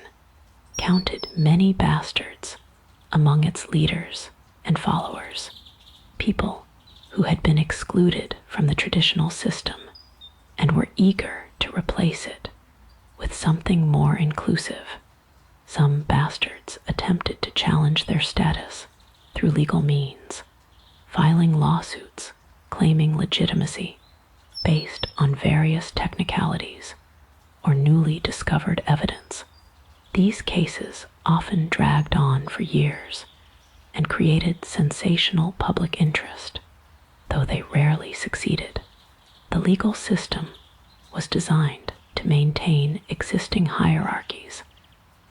counted many bastards among its leaders and followers, people who had been excluded from the traditional system and were eager to replace it with something more inclusive. Some bastards attempted to challenge their status through legal means, filing lawsuits claiming legitimacy based on various technicalities or newly discovered evidence. These cases often dragged on for years and created sensational public interest, though they rarely succeeded. The legal system was designed to maintain existing hierarchies,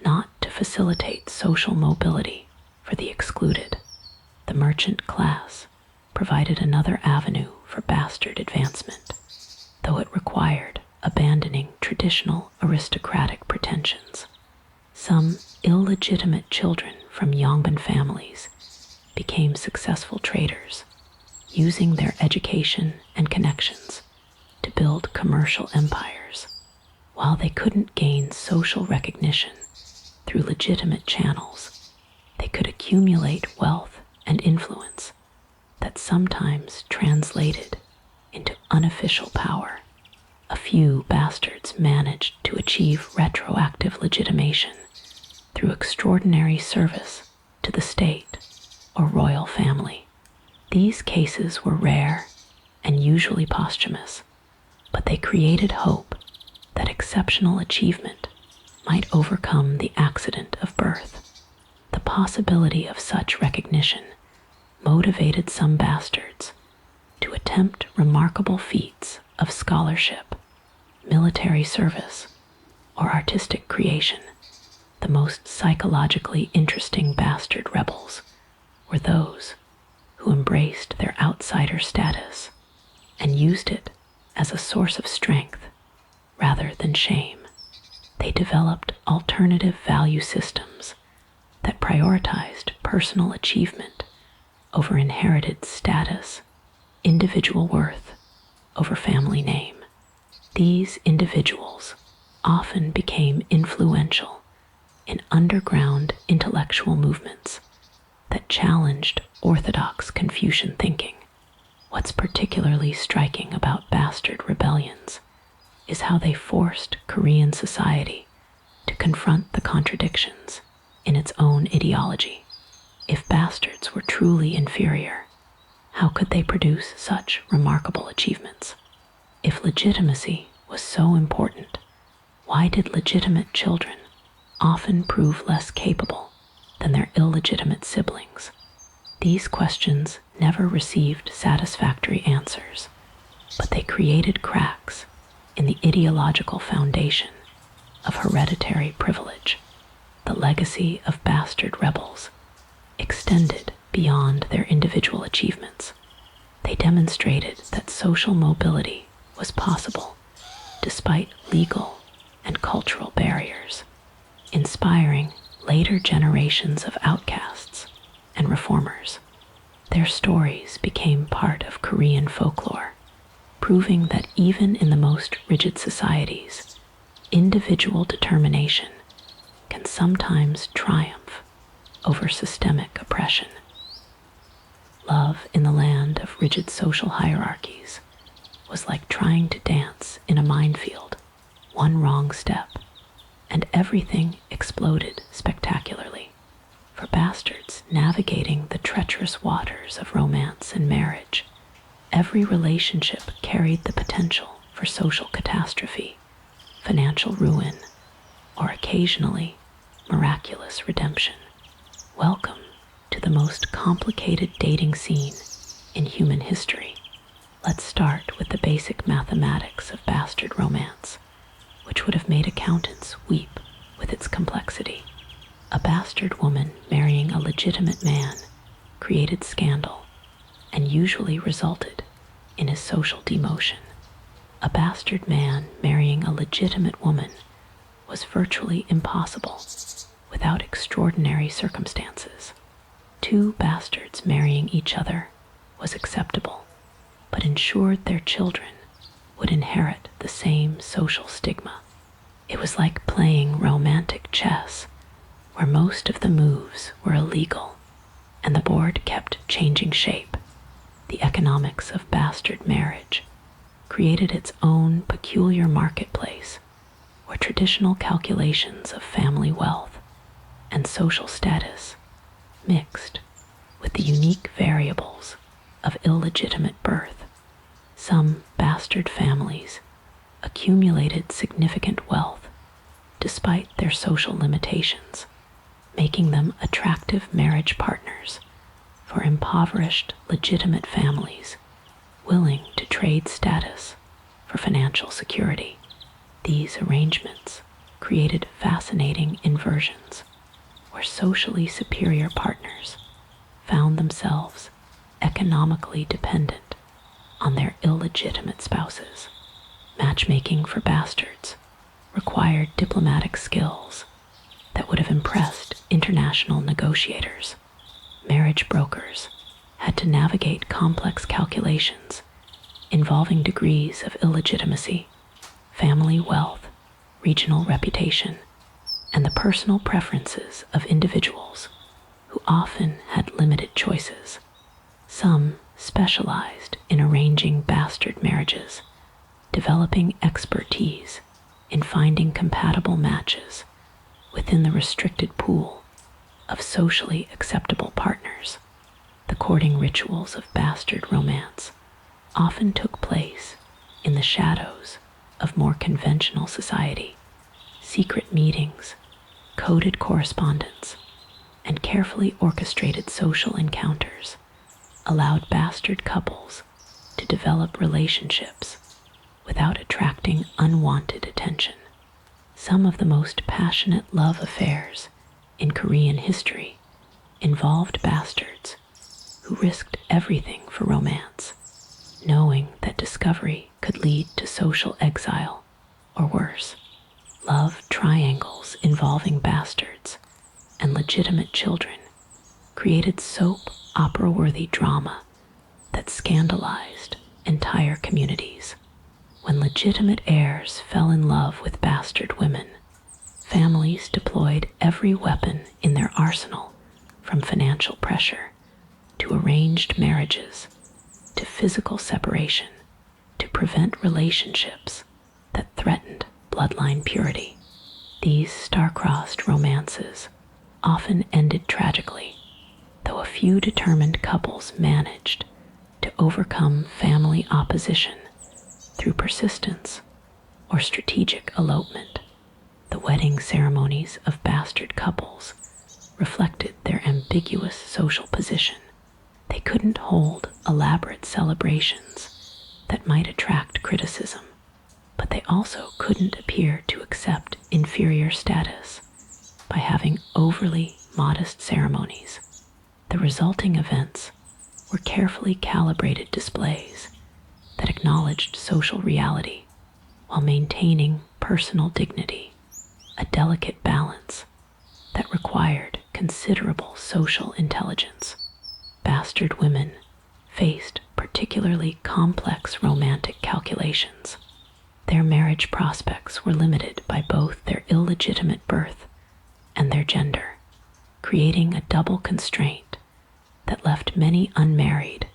not to facilitate social mobility for the excluded. The merchant class provided another avenue for bastard advancement, though it required abandoning traditional aristocratic pretensions. Some illegitimate children from Yangban families became successful traders, using their education and connections to build commercial empires. While they couldn't gain social recognition through legitimate channels, they could accumulate wealth and influence that sometimes translated into unofficial power. A few bastards managed to achieve retroactive legitimation through extraordinary service to the state or royal family. These cases were rare and usually posthumous, but they created hope that exceptional achievement might overcome the accident of birth. The possibility of such recognition motivated some bastards to attempt remarkable feats of scholarship, military service, or artistic creation. The most psychologically interesting bastard rebels were those who embraced their outsider status and used it as a source of strength rather than shame. They developed alternative value systems that prioritized personal achievement over inherited status, individual worth over family name. These individuals often became influential in underground intellectual movements that challenged orthodox Confucian thinking. What's particularly striking about bastard rebellions is how they forced Korean society to confront the contradictions in its own ideology. If bastards were truly inferior, how could they produce such remarkable achievements? If legitimacy was so important, why did legitimate children often prove less capable than their illegitimate siblings? These questions never received satisfactory answers, but they created cracks in the ideological foundation of hereditary privilege. The legacy of bastard rebels extended beyond their individual achievements. They demonstrated that social mobility was possible despite legal and cultural barriers, inspiring later generations of outcasts and reformers. Their stories became part of Korean folklore, proving that even in the most rigid societies, individual determination can sometimes triumph over systemic oppression. Love in the land of rigid social hierarchies was like trying to dance in a minefield. One wrong step, and everything exploded spectacularly. For bastards navigating the treacherous waters of romance and marriage, every relationship carried the potential for social catastrophe, financial ruin, or occasionally miraculous redemption. Welcome to the most complicated dating scene in human history. Let's start with the basic mathematics of bastard romance, which would have made accountants weep with its complexity. A bastard woman marrying a legitimate man created scandal and usually resulted in his social demotion. A bastard man marrying a legitimate woman was virtually impossible without extraordinary circumstances. Two bastards marrying each other was acceptable, but ensured their children would inherit the same social stigma. It was like playing romantic chess, where most of the moves were illegal and the board kept changing shape. The economics of bastard marriage created its own peculiar marketplace, where traditional calculations of family wealth and social status mixed with the unique variables of illegitimate birth. Some bastard families accumulated significant wealth despite their social limitations, making them attractive marriage partners for impoverished, legitimate families willing to trade status for financial security. These arrangements created fascinating inversions where socially superior partners found themselves economically dependent on their illegitimate spouses. Matchmaking for bastards required diplomatic skills that would have impressed international negotiators. Marriage brokers had to navigate complex calculations involving degrees of illegitimacy, family wealth, regional reputation, and the personal preferences of individuals who often had limited choices. Some specialized in arranging bastard marriages, developing expertise in finding compatible matches within the restricted pool of socially acceptable partners. The courting rituals of bastard romance often took place in the shadows of more conventional society. Secret meetings, coded correspondence, and carefully orchestrated social encounters allowed bastard couples to develop relationships without attracting unwanted attention. Some of the most passionate love affairs in Korean history involved bastards who risked everything for romance, knowing that discovery could lead to social exile or worse. Love triangles involving bastards and legitimate children created soap opera-worthy drama that scandalized entire communities. When legitimate heirs fell in love with bastard women, families deployed every weapon in their arsenal, from financial pressure to arranged marriages to physical separation, to prevent relationships that threatened bloodline purity. These star-crossed romances often ended tragically, though a few determined couples managed to overcome family opposition through persistence or strategic elopement. The wedding ceremonies of bastard couples reflected their ambiguous social position. They couldn't hold elaborate celebrations that might attract criticism, but they also couldn't appear to accept inferior status by having overly modest ceremonies. The resulting events were carefully calibrated displays that acknowledged social reality while maintaining personal dignity, a delicate balance that required considerable social intelligence. Bastard women faced particularly complex romantic calculations. Their marriage prospects were limited by both their illegitimate birth and their gender, creating a double constraint that left many unmarried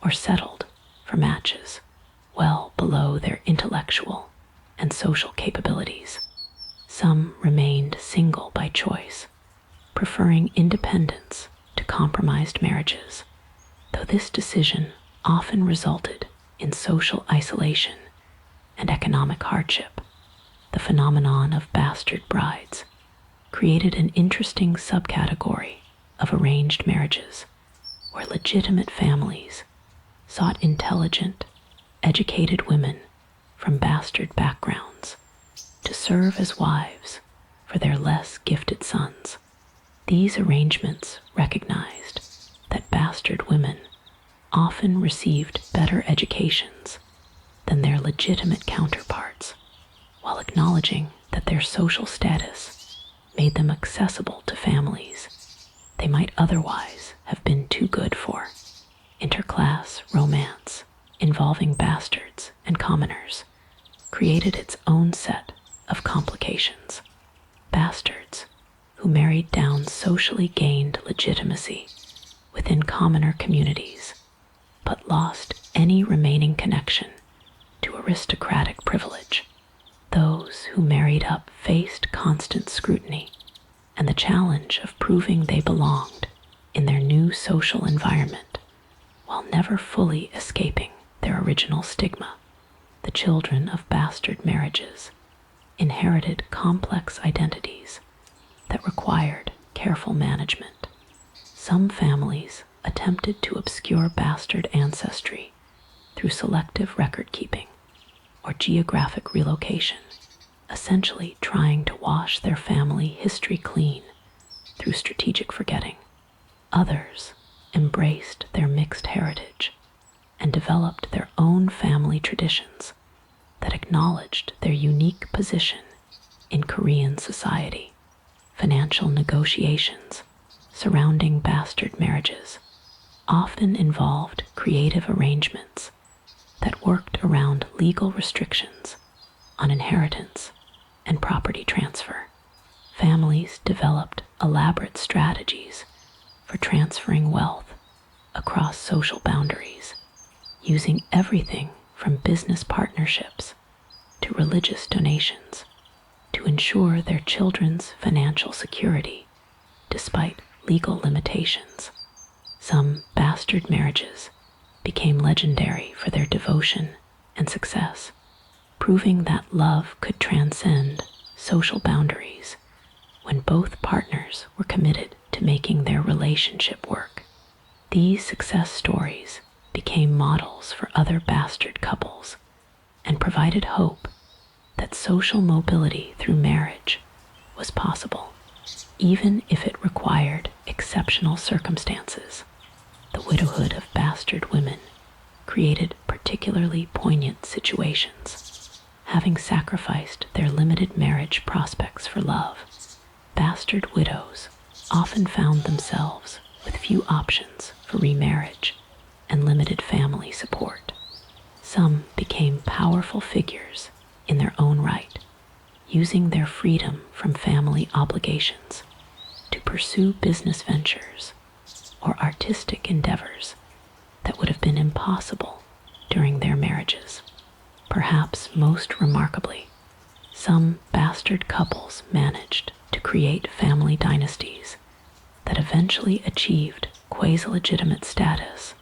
or settled for matches well below their intellectual and social capabilities. Some remained single by choice, preferring independence to compromised marriages, though this decision often resulted in social isolation and economic hardship. The phenomenon of bastard brides created an interesting subcategory of arranged marriages, where legitimate families sought intelligent, educated women from bastard backgrounds to serve as wives for their less gifted sons. These arrangements recognized that bastard women often received better educations than their legitimate counterparts, while acknowledging that their social status made them accessible to families they might otherwise have been too good for. Interclass romance involved involving bastards and commoners created its own set of complications. Bastards, who married down, socially gained legitimacy within commoner communities, but lost any remaining connection to aristocratic privilege. Those who married up faced constant scrutiny and the challenge of proving they belonged in their new social environment, while never fully escaping their original stigma. The children of bastard marriages inherited complex identities that required careful management. Some families attempted to obscure bastard ancestry through selective record keeping or geographic relocation, essentially trying to wash their family history clean through strategic forgetting. Others embraced their mixed heritage and developed their own family traditions that acknowledged their unique position in Korean society. Financial negotiations surrounding bastard marriages often involved creative arrangements that worked around legal restrictions on inheritance and property transfer. Families developed elaborate strategies for transferring wealth across social boundaries, using everything from business partnerships to religious donations to ensure their children's financial security despite legal limitations. Some bastard marriages became legendary for their devotion and success, proving that love could transcend social boundaries when both partners were committed to making their relationship work. These success stories became models for other bastard couples and provided hope that social mobility through marriage was possible, even if it required exceptional circumstances. The widowhood of bastard women created particularly poignant situations. Having sacrificed their limited marriage prospects for love, bastard widows often found themselves with few options for remarriage and limited family support. Some became powerful figures in their own right, using their freedom from family obligations to pursue business ventures or artistic endeavors that would have been impossible during their marriages. Perhaps most remarkably, some bastard couples managed to create family dynasties that eventually achieved quasi-legitimate status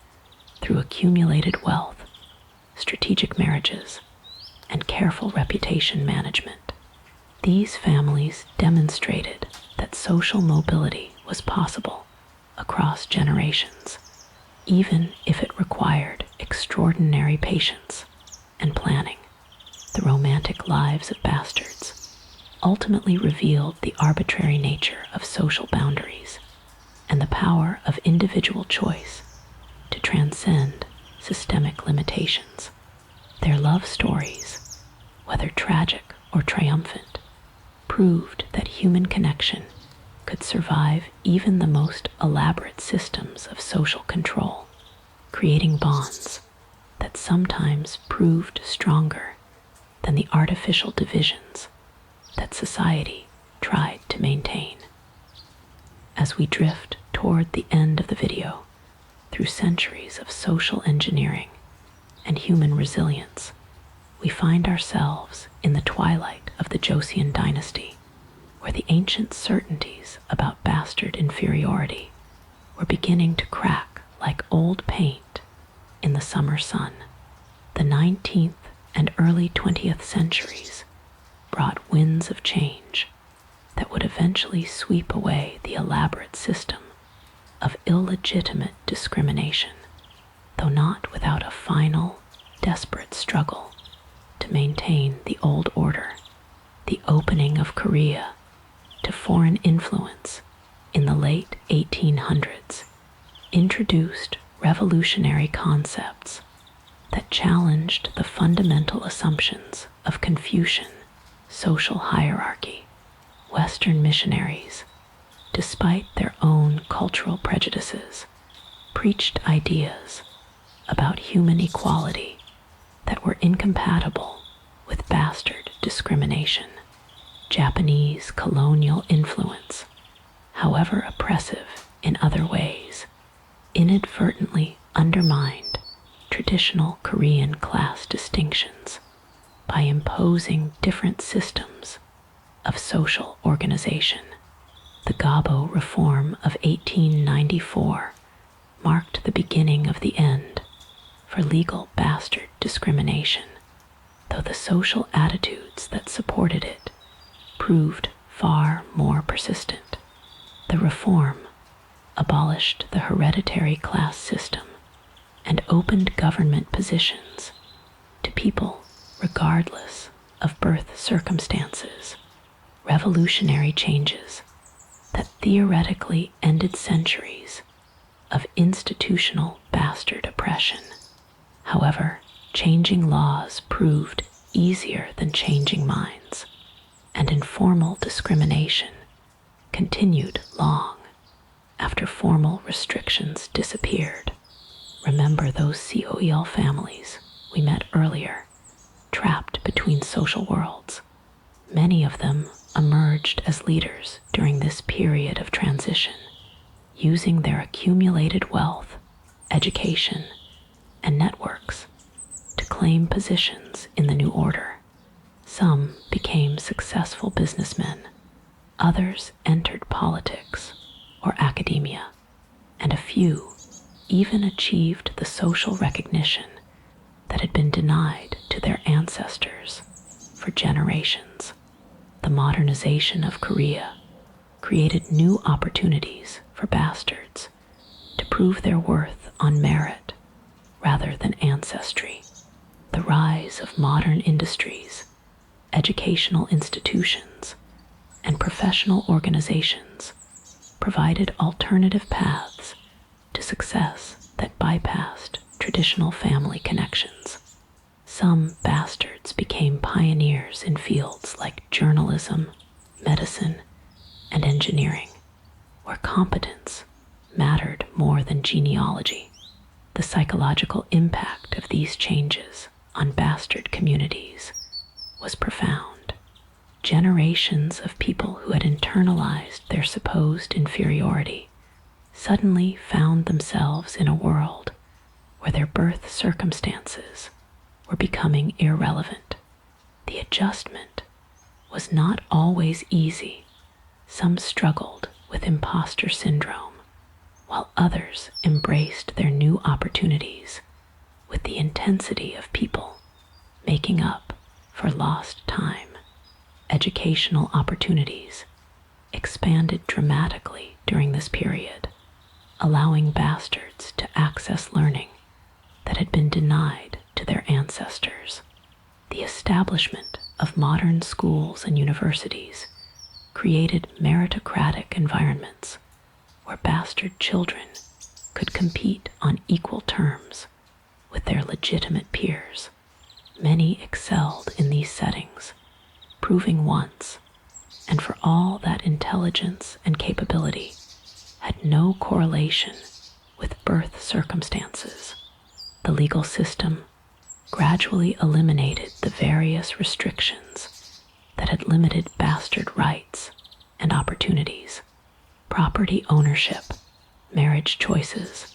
through accumulated wealth, strategic marriages, and careful reputation management. These families demonstrated that social mobility was possible across generations, even if it required extraordinary patience and planning. The romantic lives of bastards ultimately revealed the arbitrary nature of social boundaries and the power of individual choice to transcend systemic limitations. Their love stories, whether tragic or triumphant, proved that human connection could survive even the most elaborate systems of social control, creating bonds that sometimes proved stronger than the artificial divisions that society tried to maintain. As we drift toward the end of the video, through centuries of social engineering and human resilience, we find ourselves in the twilight of the Joseon dynasty, where the ancient certainties about bastard inferiority were beginning to crack like old paint in the summer sun. The 19th and early 20th centuries brought winds of change that would eventually sweep away the elaborate system of illegitimate discrimination, though not without a final, desperate struggle to maintain the old order. The opening of Korea to foreign influence in the late 1800s introduced revolutionary concepts that challenged the fundamental assumptions of Confucian social hierarchy. Western missionaries, despite their own cultural prejudices, preached ideas about human equality that were incompatible with bastard discrimination. Japanese colonial influence, however oppressive in other ways, inadvertently undermined traditional Korean class distinctions by imposing different systems of social organization. The Gabo Reform of 1894 marked the beginning of the end for legal bastard discrimination, though the social attitudes that supported it proved far more persistent. The reform abolished the hereditary class system and opened government positions to people regardless of birth circumstances, revolutionary changes that theoretically ended centuries of institutional bastard oppression. However, changing laws proved easier than changing minds, and informal discrimination continued long after formal restrictions disappeared. Remember those COEL families we met earlier, trapped between social worlds. Many of them emerged as leaders during this period of transition, using their accumulated wealth, education, and networks to claim positions in the new order. Some became successful businessmen, others entered politics or academia, and a few even achieved the social recognition that had been denied to their ancestors for generations. The modernization of Korea created new opportunities for bastards to prove their worth on merit rather than ancestry. The rise of modern industries, educational institutions, and professional organizations provided alternative paths to success that bypassed traditional family connections. Some bastards became pioneers in fields like journalism, medicine, and engineering, where competence mattered more than genealogy. The psychological impact of these changes on bastard communities was profound. Generations of people who had internalized their supposed inferiority suddenly found themselves in a world where their birth circumstances were becoming irrelevant. The adjustment was not always easy. Some struggled with imposter syndrome, while others embraced their new opportunities with the intensity of people making up for lost time. Educational opportunities expanded dramatically during this period, allowing bastards to access learning that had been denied to their ancestors. The establishment of modern schools and universities created meritocratic environments where bastard children could compete on equal terms with their legitimate peers. Many excelled in these settings, proving once and for all that intelligence and capability had no correlation with birth circumstances. The legal system gradually eliminated the various restrictions that had limited bastard rights and opportunities. Property ownership, marriage choices,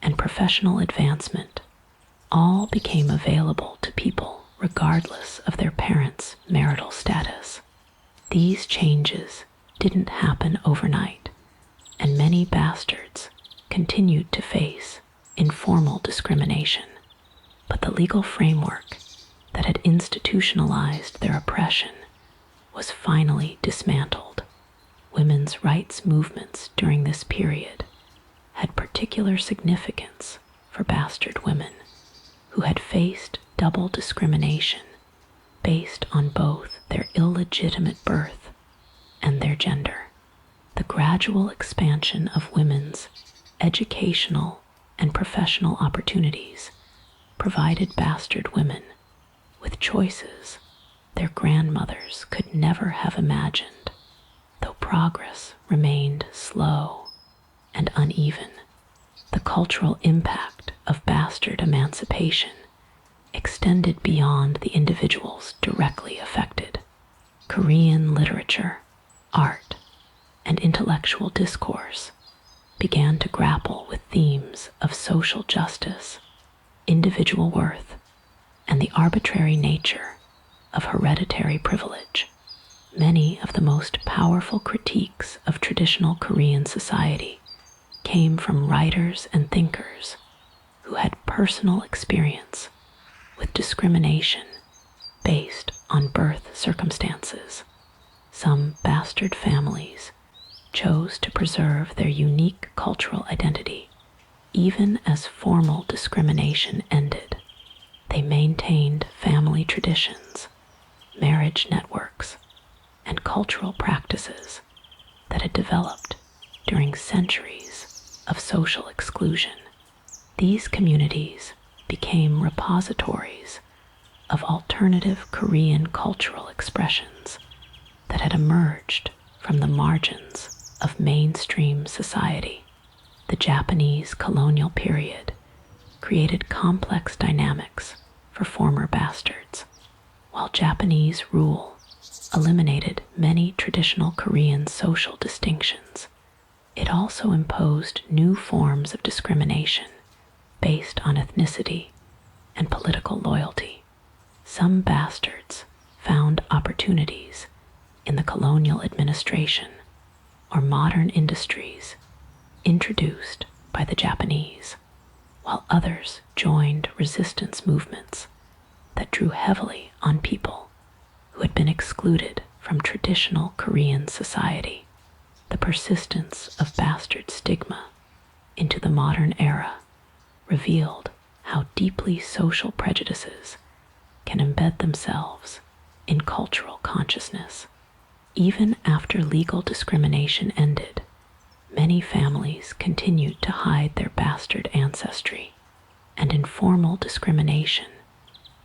and professional advancement all became available to people regardless of their parents' marital status. These changes didn't happen overnight, and many bastards continued to face informal discrimination. But the legal framework that had institutionalized their oppression was finally dismantled. Women's rights movements during this period had particular significance for bastard women who had faced double discrimination based on both their illegitimate birth and their gender. The gradual expansion of women's educational and professional opportunities provided bastard women with choices their grandmothers could never have imagined. Though progress remained slow and uneven, the cultural impact of bastard emancipation extended beyond the individuals directly affected. Korean literature, art, and intellectual discourse began to grapple with themes of social justice, individual worth, and the arbitrary nature of hereditary privilege. Many of the most powerful critiques of traditional Korean society came from writers and thinkers who had personal experience with discrimination based on birth circumstances. Some bastard families chose to preserve their unique cultural identity even as formal discrimination ended. They maintained family traditions, marriage networks, and cultural practices that had developed during centuries of social exclusion. These communities became repositories of alternative Korean cultural expressions that had emerged from the margins of mainstream society. The Japanese colonial period created complex dynamics for former bastards, while Japanese rule eliminated many traditional Korean social distinctions. It also imposed new forms of discrimination based on ethnicity and political loyalty. Some bastards found opportunities in the colonial administration or modern industries introduced by the Japanese, while others joined resistance movements that drew heavily on people who had been excluded from traditional Korean society. The persistence of bastard stigma into the modern era revealed how deeply social prejudices can embed themselves in cultural consciousness. Even after legal discrimination ended, many families continued to hide their bastard ancestry, and informal discrimination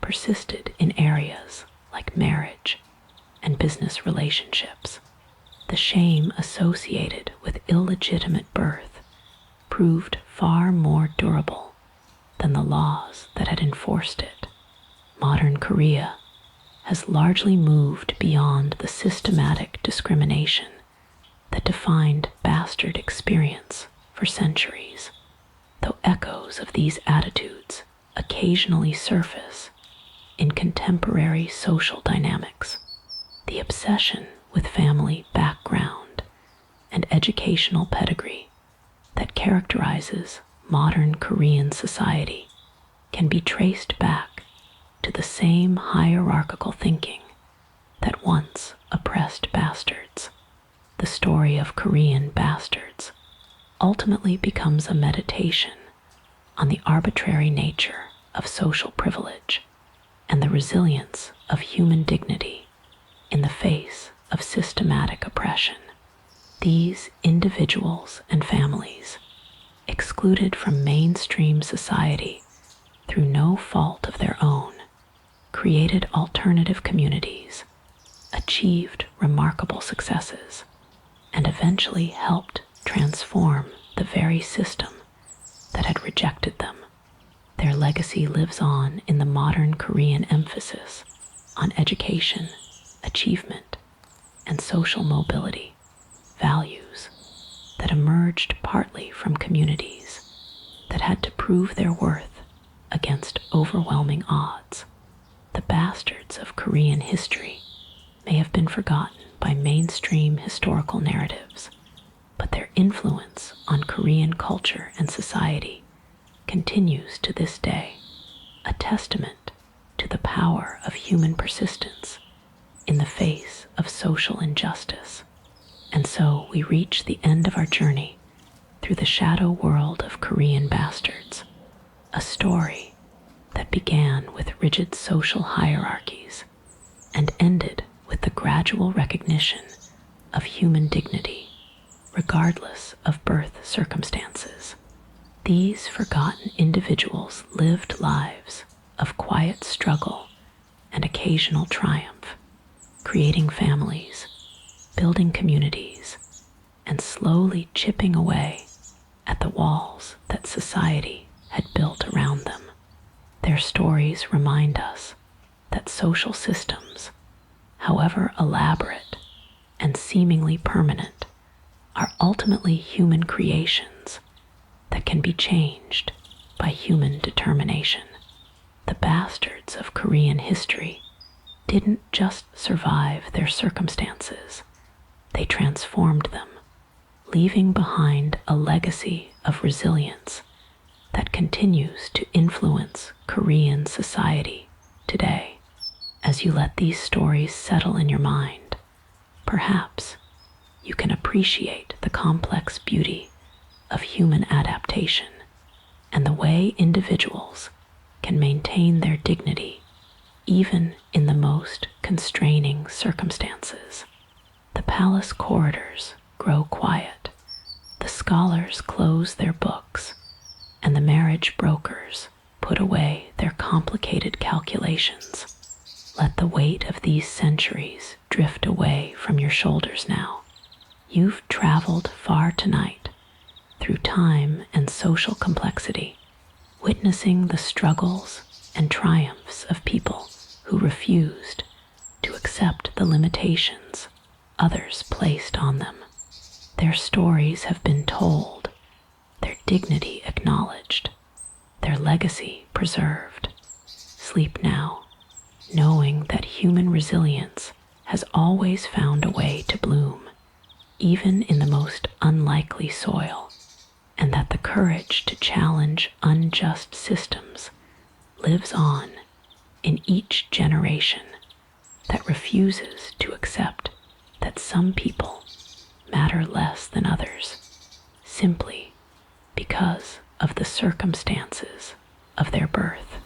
persisted in areas like marriage and business relationships. The shame associated with illegitimate birth proved far more durable than the laws that had enforced it. Modern Korea has largely moved beyond the systematic discrimination that defined bastard experience for centuries, though echoes of these attitudes occasionally surface in contemporary social dynamics. The obsession with family background and educational pedigree that characterizes modern Korean society can be traced back to the same hierarchical thinking that once oppressed bastards. The story of Korean bastards ultimately becomes a meditation on the arbitrary nature of social privilege and the resilience of human dignity in the face of systematic oppression. These individuals and families, excluded from mainstream society through no fault of their own, created alternative communities, achieved remarkable successes, and eventually helped transform the very system that had rejected them. Their legacy lives on in the modern Korean emphasis on education, achievement, and social mobility, values that emerged partly from communities that had to prove their worth against overwhelming odds. The bastards of Korean history may have been forgotten by mainstream historical narratives, but their influence on Korean culture and society continues to this day, a testament to the power of human persistence in the face of social injustice. And so we reach the end of our journey through the shadow world of Korean bastards, a story that began with rigid social hierarchies and ended with the gradual recognition of human dignity, regardless of birth circumstances. These forgotten individuals lived lives of quiet struggle and occasional triumph, creating families, building communities, and slowly chipping away at the walls that society had built around them. Their stories remind us that social systems, however elaborate and seemingly permanent, are ultimately human creations that can be changed by human determination. The bastards of Korean history didn't just survive their circumstances, they transformed them, leaving behind a legacy of resilience that continues to influence Korean society today. As you let these stories settle in your mind, perhaps you can appreciate the complex beauty of human adaptation and the way individuals can maintain their dignity even in the most constraining circumstances. The palace corridors grow quiet, the scholars close their books, and the marriage brokers put away their complicated calculations. Let the weight of these centuries drift away from your shoulders now. You've traveled far tonight, through time and social complexity, witnessing the struggles and triumphs of people who refused to accept the limitations others placed on them. Their stories have been told, their dignity acknowledged, their legacy preserved. Sleep now, knowing that human resilience has always found a way to bloom, even in the most unlikely soil, and that the courage to challenge unjust systems lives on in each generation that refuses to accept that some people matter less than others simply because of the circumstances of their birth.